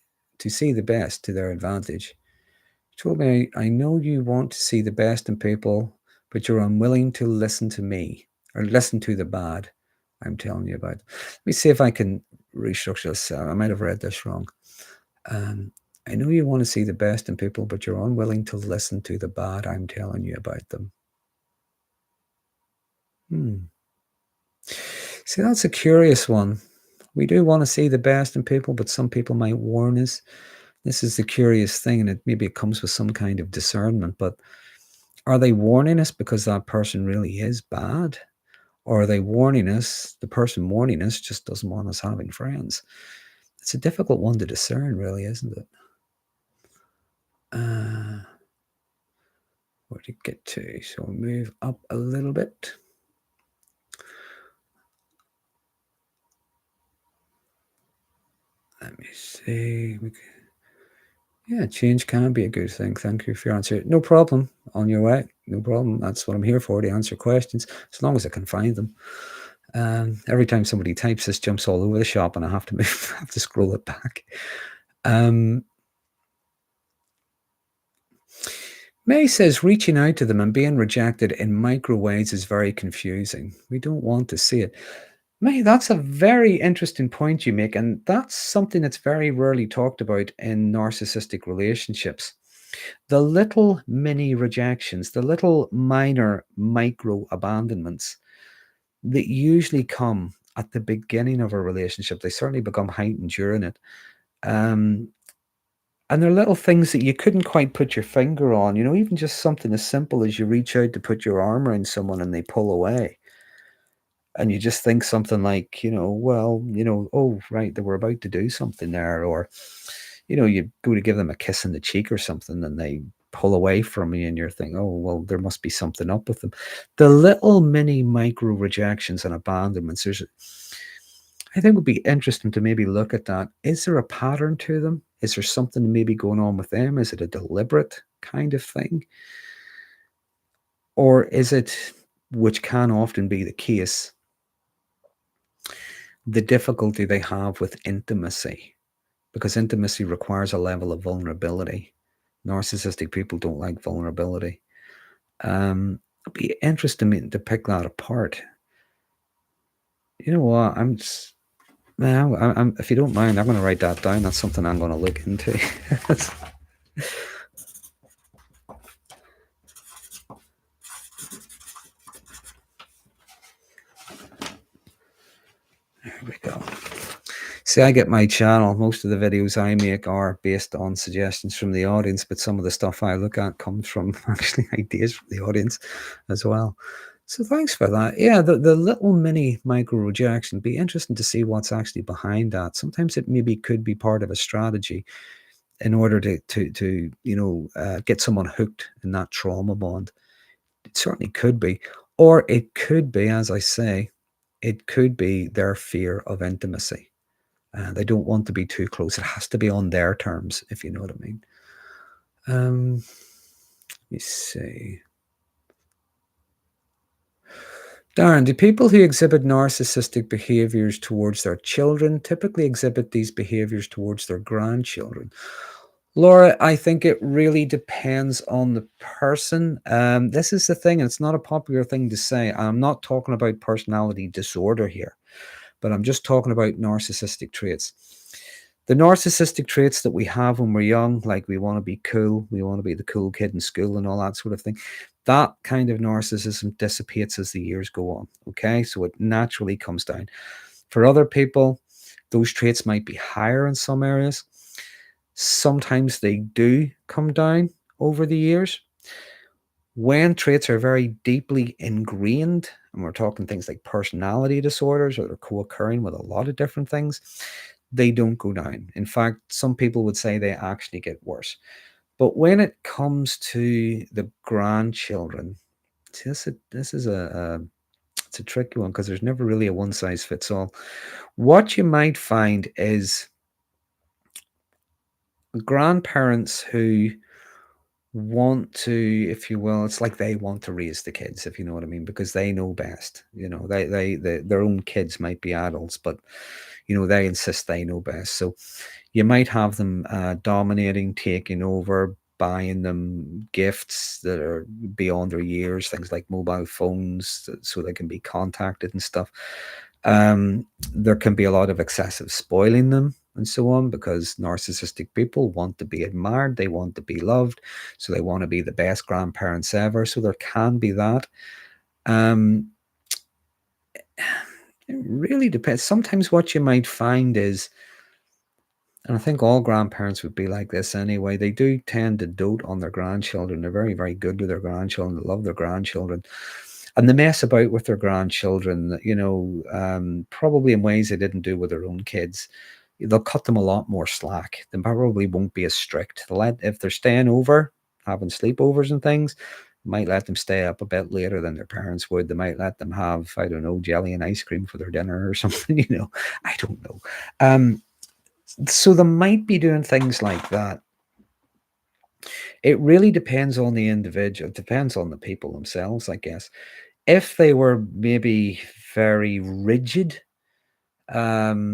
advantage. She told me, I know you want to see the best in people, but you're unwilling to listen to me or listen to the bad I'm telling you about. Let me see if I can restructure this. I might have read this wrong. I know you want to see the best in people, but you're unwilling to listen to the bad I'm telling you about them. See, that's a curious one. We do want to see the best in people, but some people might warn us. This is the curious thing, and maybe it comes with some kind of discernment, but are they warning us because that person really is bad? Or are they warning us, the person warning us just doesn't want us having friends? It's a difficult one to discern, really, isn't it? Where to get to? So we'll move up a little bit. Let me see. Yeah, change can be a good thing. Thank you for your answer. No problem. On your way. No problem. That's what I'm here for, to answer questions, as long as I can find them. Every time somebody types, this jumps all over the shop, and I have to move, have to scroll it back. May says reaching out to them and being rejected in micro ways is very confusing. We don't want to see it. May, that's a very interesting point you make, and that's something that's very rarely talked about in narcissistic relationships. The little mini rejections, the little minor micro abandonments that usually come at the beginning of a relationship, they certainly become heightened during it. And they're little things that you couldn't quite put your finger on, even just something as simple as you reach out to put your arm around someone and they pull away. And you just think something like, oh, right, they were about to do something there. Or, you go to give them a kiss on the cheek or something and they pull away from you and you're thinking, oh, well, there must be something up with them. The little mini micro rejections and abandonments, I think it would be interesting to maybe look at that. Is there a pattern to them? Is there something maybe going on with them? Is it a deliberate kind of thing? Or is it, which can often be the case, the difficulty they have with intimacy? Because intimacy requires a level of vulnerability. Narcissistic people don't like vulnerability. It'd be interesting to pick that apart. You know what? If you don't mind, I'm going to write that down. That's something I'm going to look into. There we go. See, I get my channel. Most of the videos I make are based on suggestions from the audience, but some of the stuff I look at comes from actually ideas from the audience as well. So thanks for that. Yeah, the little mini micro rejection, be interesting to see what's actually behind that. Sometimes it maybe could be part of a strategy in order to get someone hooked in that trauma bond. It certainly could be. Or it could be, as I say, it could be their fear of intimacy. They don't want to be too close. It has to be on their terms, if you know what I mean. Let me see. Darren, do people who exhibit narcissistic behaviors towards their children typically exhibit these behaviors towards their grandchildren? Laura, I think it really depends on the person. This is the thing, and it's not a popular thing to say. I'm not talking about personality disorder here, but I'm just talking about narcissistic traits. The narcissistic traits that we have when we're young, like we want to be cool, we want to be the cool kid in school and all that sort of thing, that kind of narcissism dissipates as the years go on. Okay, so it naturally comes down. For other people, those traits might be higher in some areas. Sometimes they do come down over the years. When traits are very deeply ingrained, and we're talking things like personality disorders, or they're co-occurring with a lot of different things, they don't go down. In fact, some people would say they actually get worse. But when it comes to the grandchildren, this is it's a tricky one, because there's never really a one size fits all. What you might find is grandparents who want to, if you will, it's like they want to raise the kids, if you know what I mean, because they know best. Their own kids might be adults, but they insist they know best. So you might have them dominating, taking over, buying them gifts that are beyond their years, things like mobile phones, so they can be contacted and stuff. There can be a lot of excessive spoiling them and so on, because narcissistic people want to be admired, they want to be loved, so they want to be the best grandparents ever. So there can be that. It really depends. Sometimes what you might find is, and I think all grandparents would be like this anyway, they do tend to dote on their grandchildren. They're very, very good with their grandchildren. They love their grandchildren. And they mess about with their grandchildren, probably in ways they didn't do with their own kids. They'll cut them a lot more slack. They probably won't be as strict. If they're staying over, having sleepovers and things, might let them stay up a bit later than their parents would. They might let them have, I don't know, jelly and ice cream for their dinner or something, I don't know. So they might be doing things like that. It really depends on the individual. It depends on the people themselves, I guess. If they were maybe very rigid, very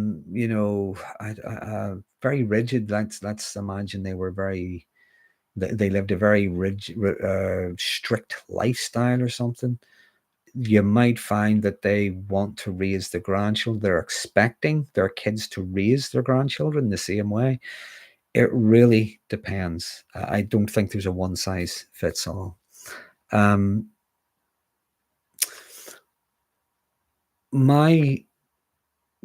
rigid, let's imagine they were they lived a very rigid, strict lifestyle or something, you might find that they want to raise the grandchildren. They're expecting their kids to raise their grandchildren the same way. It really depends. I don't think there's a one size fits all. My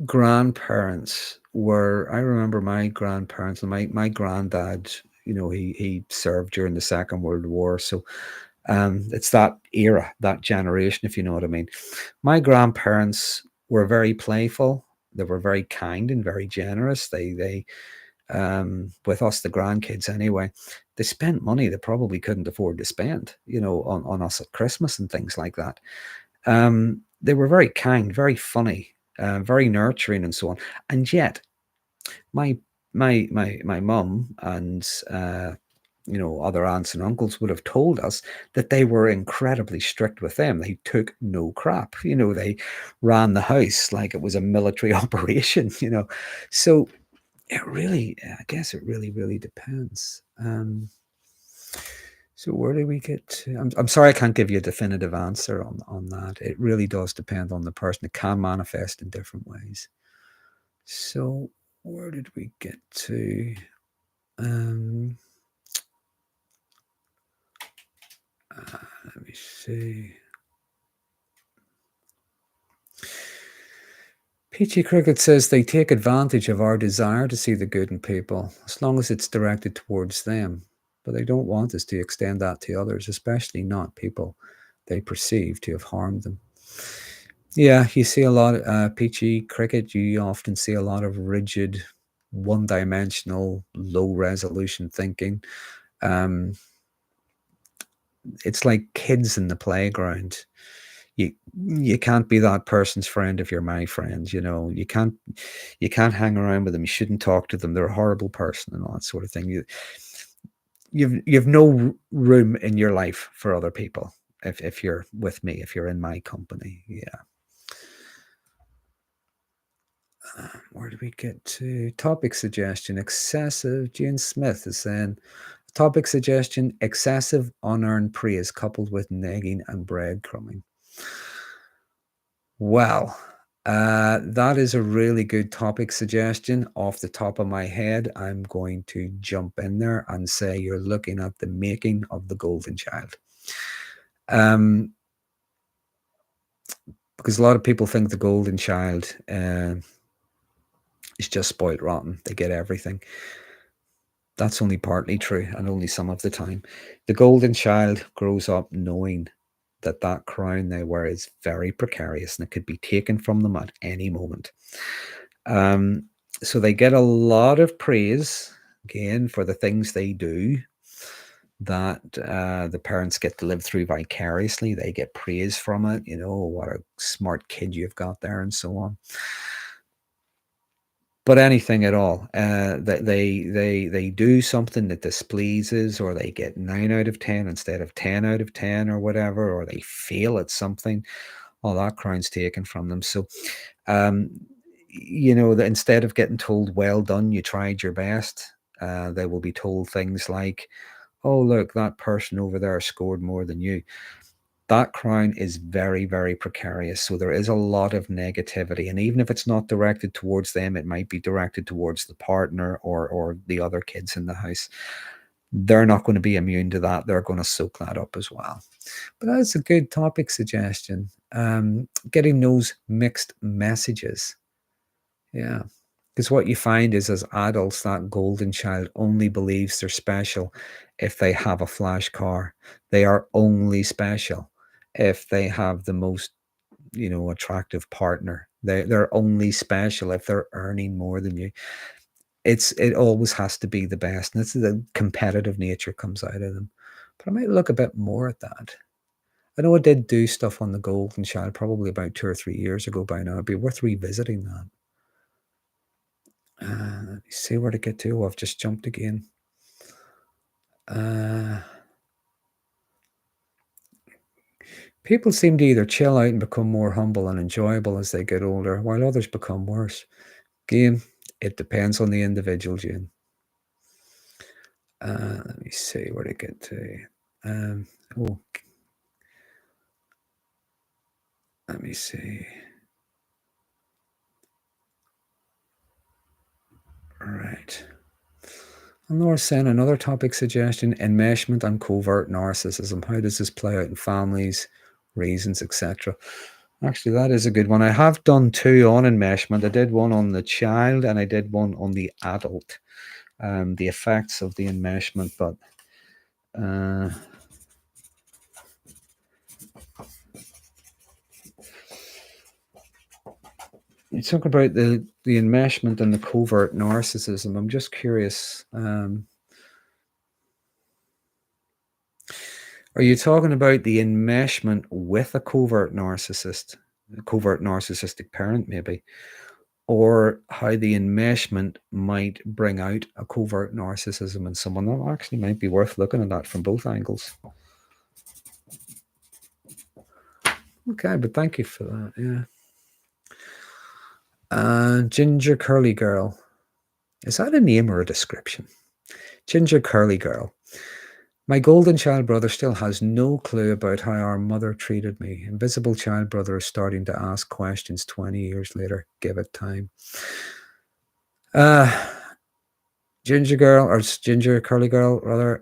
grandparents I remember my grandparents, and my granddad, he served during the Second World War. So it's that era, that generation, if you know what I mean. My grandparents were very playful. They were very kind and very generous. They with us, the grandkids anyway, they spent money they probably couldn't afford to spend, on us at Christmas and things like that. They were very kind, very funny, very nurturing, and so on. And yet, my mum and other aunts and uncles would have told us that they were incredibly strict with them. They took no crap. They ran the house like it was a military operation. So I guess it really, really depends. So where do we get to? I'm sorry, I can't give you a definitive answer on that. It really does depend on the person. It can manifest in different ways. So where did we get to? Let me see. Peachy Cricket says they take advantage of our desire to see the good in people, as long as it's directed towards them. But they don't want us to extend that to others, especially not people they perceive to have harmed them. Yeah, you see a lot of Peachy Cricket. You often see a lot of rigid, one-dimensional, low-resolution thinking. It's like kids in the playground. You can't be that person's friend if you're my friend. You can't hang around with them. You shouldn't talk to them. They're a horrible person and all that sort of thing. You've no room in your life for other people if you're with me, if you're in my company. Yeah. Where do we get to? Topic suggestion: excessive. Jane Smith is saying, topic suggestion: excessive unearned praise coupled with nagging and breadcrumbing. Well, that is a really good topic suggestion. Off the top of my head, I'm going to jump in there and say you're looking at the making of the golden child. Because a lot of people think the golden child is just spoiled rotten. They get everything. That's only partly true, and only some of the time. The golden child grows up knowing that that crown they wear is very precarious and it could be taken from them at any moment. So they get a lot of praise, again, for the things they do that the parents get to live through vicariously. They get praise from it, what a smart kid you've got there, and so on. But anything at all, that they do something that displeases, or they get 9 out of 10 instead of 10 out of 10 or whatever, or they fail at something, all that crown's taken from them. So, that instead of getting told, well done, you tried your best, they will be told things like, oh, look, that person over there scored more than you. That crown is very, very precarious. So there is a lot of negativity. And even if it's not directed towards them, it might be directed towards the partner or the other kids in the house. They're not going to be immune to that. They're going to soak that up as well. But that's a good topic suggestion. Getting those mixed messages. Yeah. Because what you find is, as adults, that golden child only believes they're special if they have a flash car. They are only special if they have the most, attractive partner. They're only special if they're earning more than you. It always has to be the best. And it's the competitive nature comes out of them. But I might look a bit more at that. I know I did do stuff on the golden child probably about 2 or 3 years ago by now. It'd be worth revisiting that. Let me see where to get to. Oh, I've just jumped again. People seem to either chill out and become more humble and enjoyable as they get older, while others become worse. Again, it depends on the individual, Jane. Let me see where to get to. Let me see. All right. And Laura saying another topic suggestion: enmeshment and covert narcissism. How does this play out in families, reasons, etc.? Actually, that is a good one. I have done 2 on enmeshment. I did one on the child and I did one on the adult. The effects of the enmeshment, but you talk about the enmeshment and the covert narcissism. I'm just curious. Are you talking about the enmeshment with a covert narcissistic parent, maybe? Or how the enmeshment might bring out a covert narcissism in someone? That actually might be worth looking at that from both angles. Okay, but thank you for that. Yeah. Ginger Curly Girl. Is that a name or a description? Ginger Curly Girl. My golden child brother still has no clue about how our mother treated me. Invisible child brother is starting to ask questions 20 years later. Give it time. Ginger Curly Girl, rather.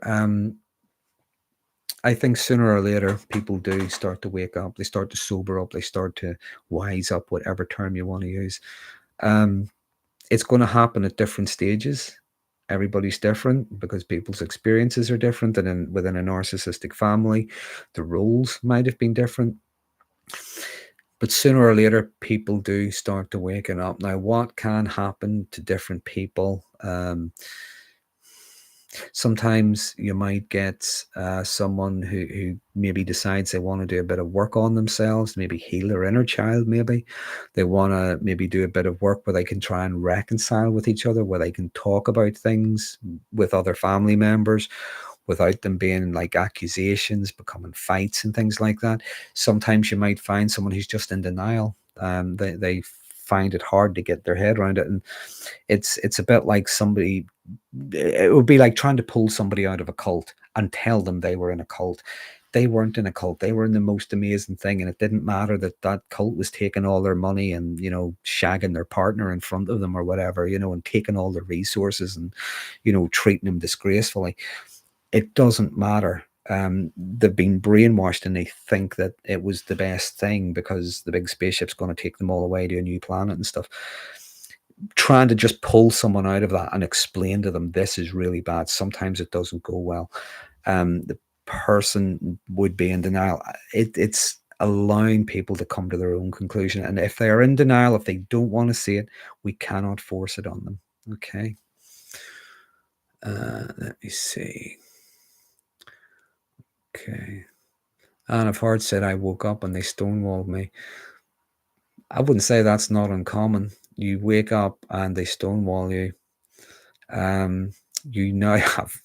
I think sooner or later people do start to wake up. They start to sober up. They start to wise up, whatever term you want to use. It's going to happen at different stages. Everybody's different because people's experiences are different, and within a narcissistic family, the roles might have been different. But sooner or later, people do start to waken up. Now, what can happen to different people? Sometimes you might get someone who maybe decides they want to do a bit of work on themselves, maybe heal their inner child. Maybe they want to maybe do a bit of work where they can try and reconcile with each other, where they can talk about things with other family members without them being like accusations, becoming fights and things like that. Sometimes you might find someone who's just in denial. They find it hard to get their head around it, and it's a bit like somebody. It would be like trying to pull somebody out of a cult and tell them they were in a cult. They weren't in a cult. They were in the most amazing thing, and it didn't matter that that cult was taking all their money and, you know, shagging their partner in front of them or whatever, you know, and taking all their resources and, you know, treating them disgracefully. It doesn't matter. They've been brainwashed and they think that it was the best thing because the big spaceship's going to take them all away to a new planet and stuff. Trying to just pull someone out of that and explain to them this is really bad, sometimes it doesn't go well. The person would be in denial. It's allowing people to come to their own conclusion, and if they are in denial, if they don't want to see it, we cannot force it on them. Okay. Let me see. Okay. And I've heard said I woke up and they stonewalled me. I wouldn't say that's not uncommon. You wake up and they stonewall you. You now have,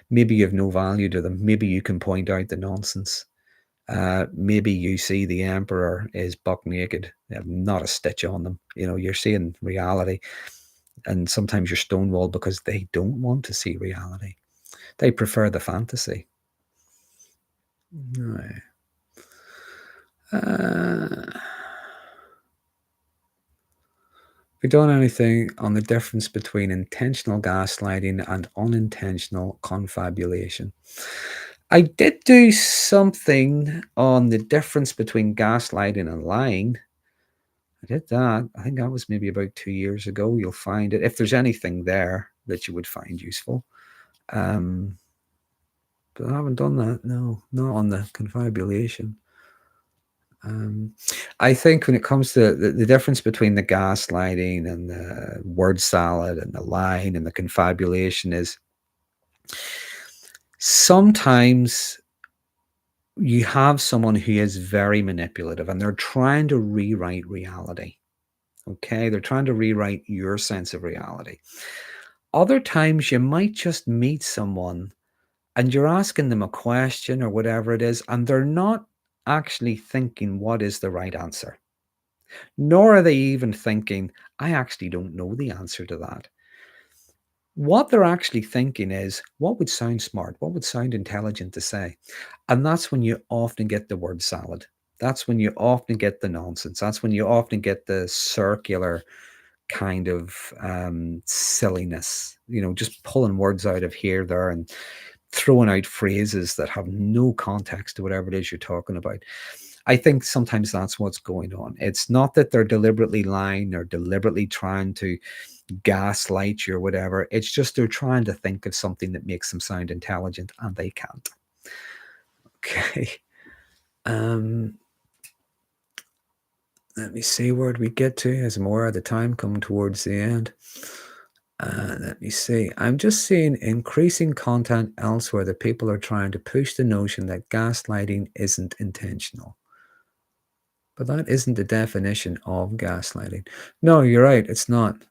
maybe you have no value to them. Maybe you can point out the nonsense. Maybe you see the emperor is buck naked. They have not a stitch on them. You know, you're seeing reality. And sometimes you're stonewalled because they don't want to see reality. They prefer the fantasy. Right. Have you done anything on the difference between intentional gaslighting and unintentional confabulation? I did do something on the difference between gaslighting and lying. I did that. I think that was maybe about 2 years ago. You'll find it if there's anything there that you would find useful. But I haven't done that. No, not on the confabulation. I think when it comes to the difference between the gaslighting and the word salad and the lying and the confabulation is sometimes you have someone who is very manipulative and they're trying to rewrite reality. Okay, they're trying to rewrite your sense of reality. Other times you might just meet someone and you're asking them a question or whatever it is, and they're not actually thinking what is the right answer. Nor are they even thinking, I actually don't know the answer to that. What they're actually thinking is, what would sound smart? What would sound intelligent to say? And that's when you often get the word salad. That's when you often get the nonsense. That's when you often get the circular kind of silliness, you know, just pulling words out of here, there, and throwing out phrases that have no context to whatever it is you're talking about. I think sometimes that's what's going on. It's not that they're deliberately lying or deliberately trying to gaslight you or whatever. It's just they're trying to think of something that makes them sound intelligent and they can't. Okay. Let me see, where do we get to as more of the time coming towards the end. Let me see. I'm just seeing increasing content elsewhere that people are trying to push the notion that gaslighting isn't intentional. But that isn't the definition of gaslighting. No, you're right. It's not.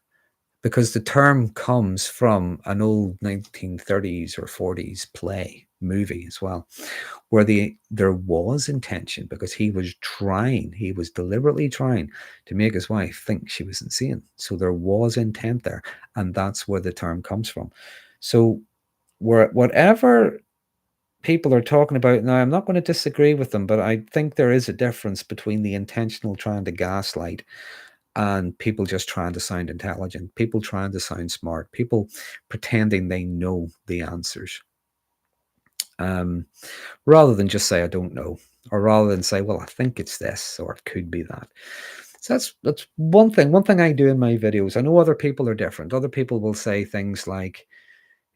Because the term comes from an old 1930s or 40s play, movie as well, where there was intention because he was deliberately trying to make his wife think she was insane. So there was intent there, and that's where the term comes from. So whatever people are talking about now, I'm not going to disagree with them, but I think there is a difference between the intentional trying to gaslight and people just trying to sound intelligent, people trying to sound smart, people pretending they know the answers, rather than just say I don't know, or rather than say, well, I think it's this or it could be that. So that's one thing. One thing I do in my videos. I know other people are different. Other people will say things like,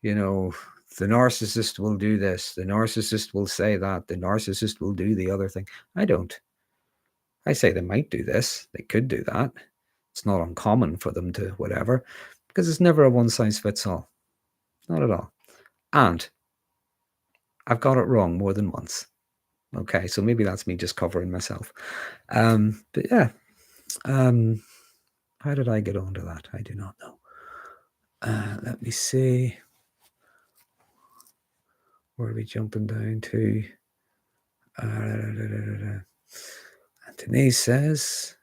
you know, the narcissist will do this, the narcissist will say that, the narcissist will do the other thing. I don't. I say they might do this, they could do that. It's not uncommon for them to whatever, because it's never a one size fits all. Not at all. And I've got it wrong more than once. Okay, so maybe that's me just covering myself. But yeah, how did I get onto that? I do not know. Let me see. Where are we jumping down to? And Denise says,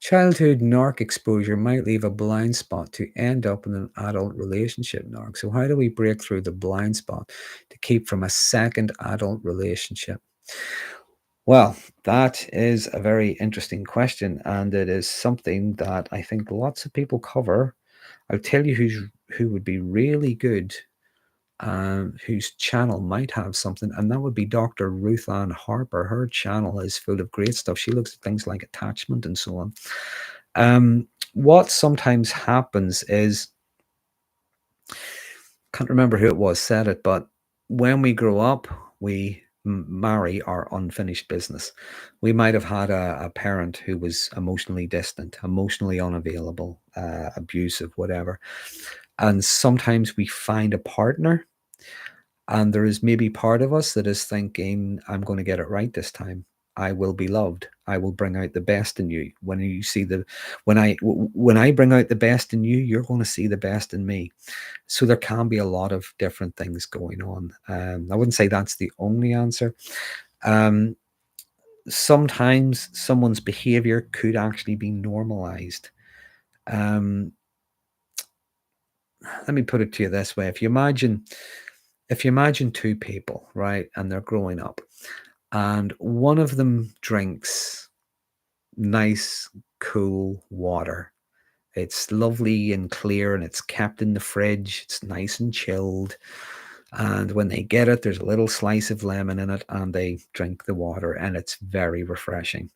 childhood narc exposure might leave a blind spot to end up in an adult relationship narc. So how do we break through the blind spot to keep from a second adult relationship? Well, that is a very interesting question, and it is something that I think lots of people cover. I'll tell you who would be really good, whose channel might have something, and that would be Dr. Ruth Ann Harper. Her channel is full of great stuff. She looks at things like attachment and so on. What sometimes happens is, can't remember who it was said it, but when we grow up, we marry our unfinished business. We might have had a parent who was emotionally distant, emotionally unavailable, abusive, whatever. And sometimes we find a partner, and there is maybe part of us that is thinking, I'm going to get it right this time. I will be loved. I will bring out the best in you. When I bring out the best in you, you're going to see the best in me. So there can be a lot of different things going on. I wouldn't say that's the only answer. Sometimes someone's behavior could actually be normalized. Let me put it to you this way. If you imagine two people, right, and they're growing up, and one of them drinks nice, cool water. It's lovely and clear, and it's kept in the fridge. It's nice and chilled. And when they get it, there's a little slice of lemon in it, and they drink the water, and it's very refreshing.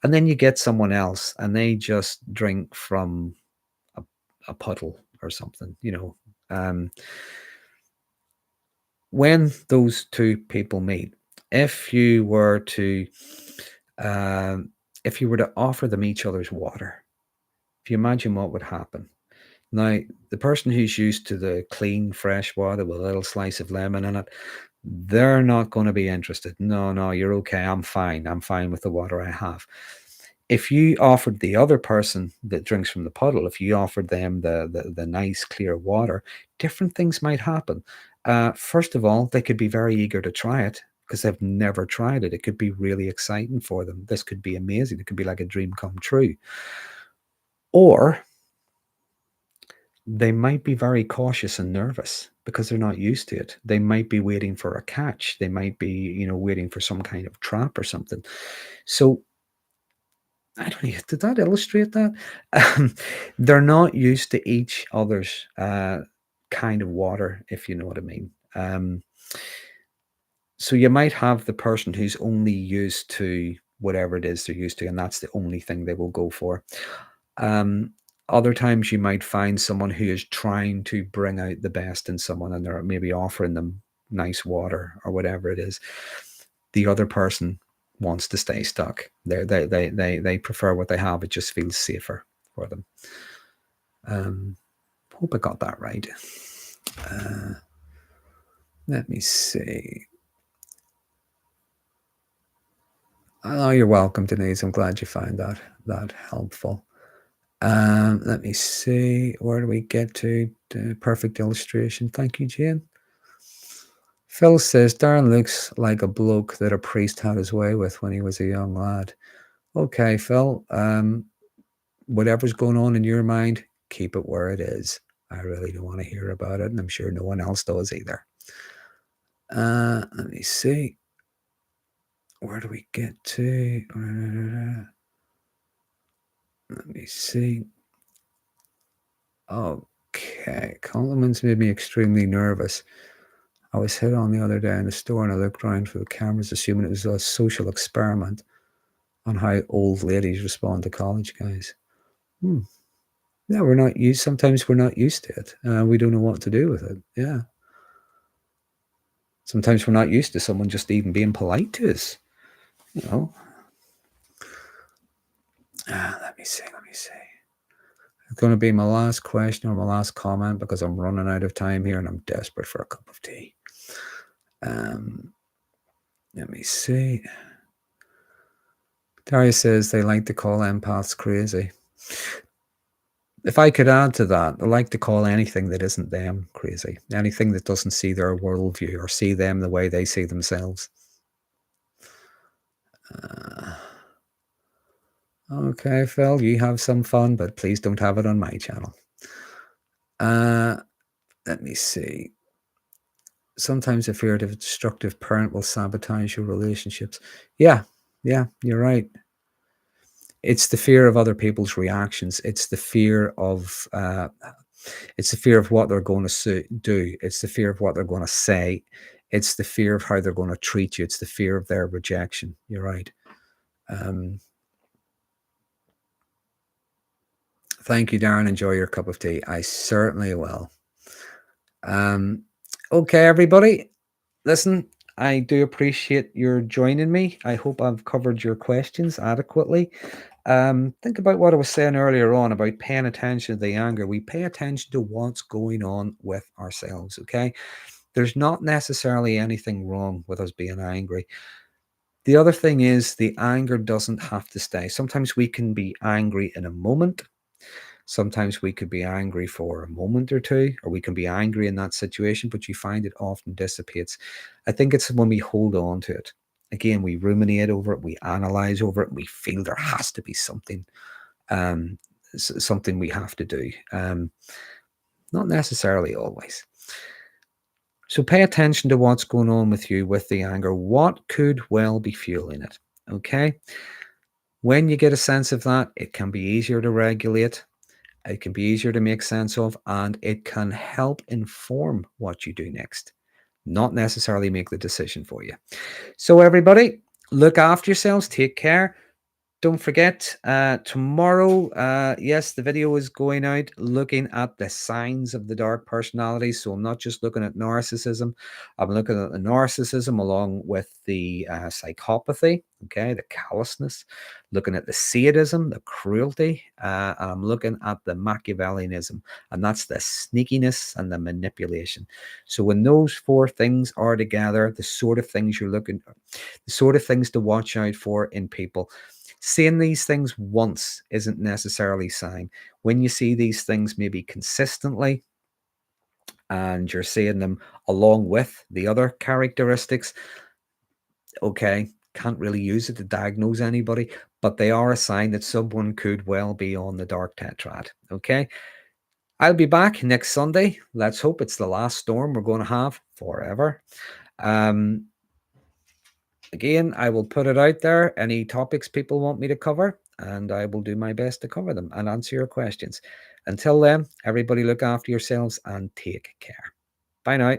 And then you get someone else, and they just drink from a puddle or something, when those two people meet, if you were to offer them each other's water, if you imagine what would happen. Now, the person who's used to the clean, fresh water with a little slice of lemon in it, they're not going to be interested. No, you're okay. I'm fine. I'm fine with the water I have. If you offered the other person that drinks from the puddle, if you offered them the nice, clear water, different things might happen. First of all, they could be very eager to try it because they've never tried it. It could be really exciting for them. This could be amazing. It could be like a dream come true. Or they might be very cautious and nervous because they're not used to it. They might be waiting for a catch. They might be, waiting for some kind of trap or something. So I don't know, did that illustrate that? They're not used to each other's kind of water, if you know what I mean. So you might have the person who's only used to whatever it is they're used to, and that's the only thing they will go for. Other times you might find someone who is trying to bring out the best in someone, and they're maybe offering them nice water or whatever it is. The other person wants to stay stuck. They prefer what they have. It just feels safer for them. Hope I got that right. Let me see. Oh, you're welcome, Denise. I'm glad you find that helpful. Let me see. Where do we get to? The perfect illustration. Thank you, Jane. Phil says, Darren looks like a bloke that a priest had his way with when he was a young lad. Okay, Phil. Whatever's going on in your mind, keep it where it is. I really don't want to hear about it, and I'm sure no one else does either. Let me see. Where do we get to? Let me see. Okay, compliments made me extremely nervous. I was hit on the other day in the store, and I looked around for the cameras, assuming it was a social experiment on how old ladies respond to college guys. Yeah, we're not used. Sometimes we're not used to it. We don't know what to do with it. Yeah. Sometimes we're not used to someone just even being polite to us. Let me see. It's going to be my last question or my last comment because I'm running out of time here and I'm desperate for a cup of tea. Let me see. Darius says they like to call empaths crazy. If I could add to that, I like to call anything that isn't them crazy. Anything that doesn't see their worldview or see them the way they see themselves. Okay, Phil, you have some fun, but please don't have it on my channel. Let me see. Sometimes the fear of a destructive parent will sabotage your relationships. Yeah, you're right. It's the fear of other people's reactions. It's the fear of what they're going to do. It's the fear of what they're going to say. It's the fear of how they're going to treat you. It's the fear of their rejection. You're right. Thank you, Darren. Enjoy your cup of tea. I certainly will. Okay, everybody. Listen, I do appreciate your joining me. I hope I've covered your questions adequately. Think about what I was saying earlier on about paying attention to the anger. We pay attention to what's going on with ourselves, okay? There's not necessarily anything wrong with us being angry. The other thing is the anger doesn't have to stay. Sometimes we can be angry in a moment. Sometimes we could be angry for a moment or two, or we can be angry in that situation, but you find it often dissipates. I think it's when we hold on to it. Again, we ruminate over it, we analyze over it, and we feel there has to be something, something we have to do. Not necessarily always. So pay attention to what's going on with you with the anger. What could well be fueling it? Okay. When you get a sense of that, it can be easier to regulate. It can be easier to make sense of, and it can help inform what you do next, not necessarily make the decision for you. So everybody, look after yourselves. Take care. Don't forget, tomorrow, yes, the video is going out looking at the signs of the dark personality. So I'm not just looking at narcissism. I'm looking at the narcissism along with the psychopathy, okay, the callousness, looking at the sadism, the cruelty, and I'm looking at the Machiavellianism, and that's the sneakiness and the manipulation. So when those four things are together, the sort of things you're looking, the sort of things to watch out for in people. Seeing these things once isn't necessarily a sign. When you see these things maybe consistently and you're seeing them along with the other characteristics, okay, can't really use it to diagnose anybody, but they are a sign that someone could well be on the dark tetrad, okay? I'll be back next Sunday. Let's hope it's the last storm we're going to have forever. Again, I will put it out there, any topics people want me to cover, and I will do my best to cover them and answer your questions. Until then, everybody look after yourselves and take care. Bye now.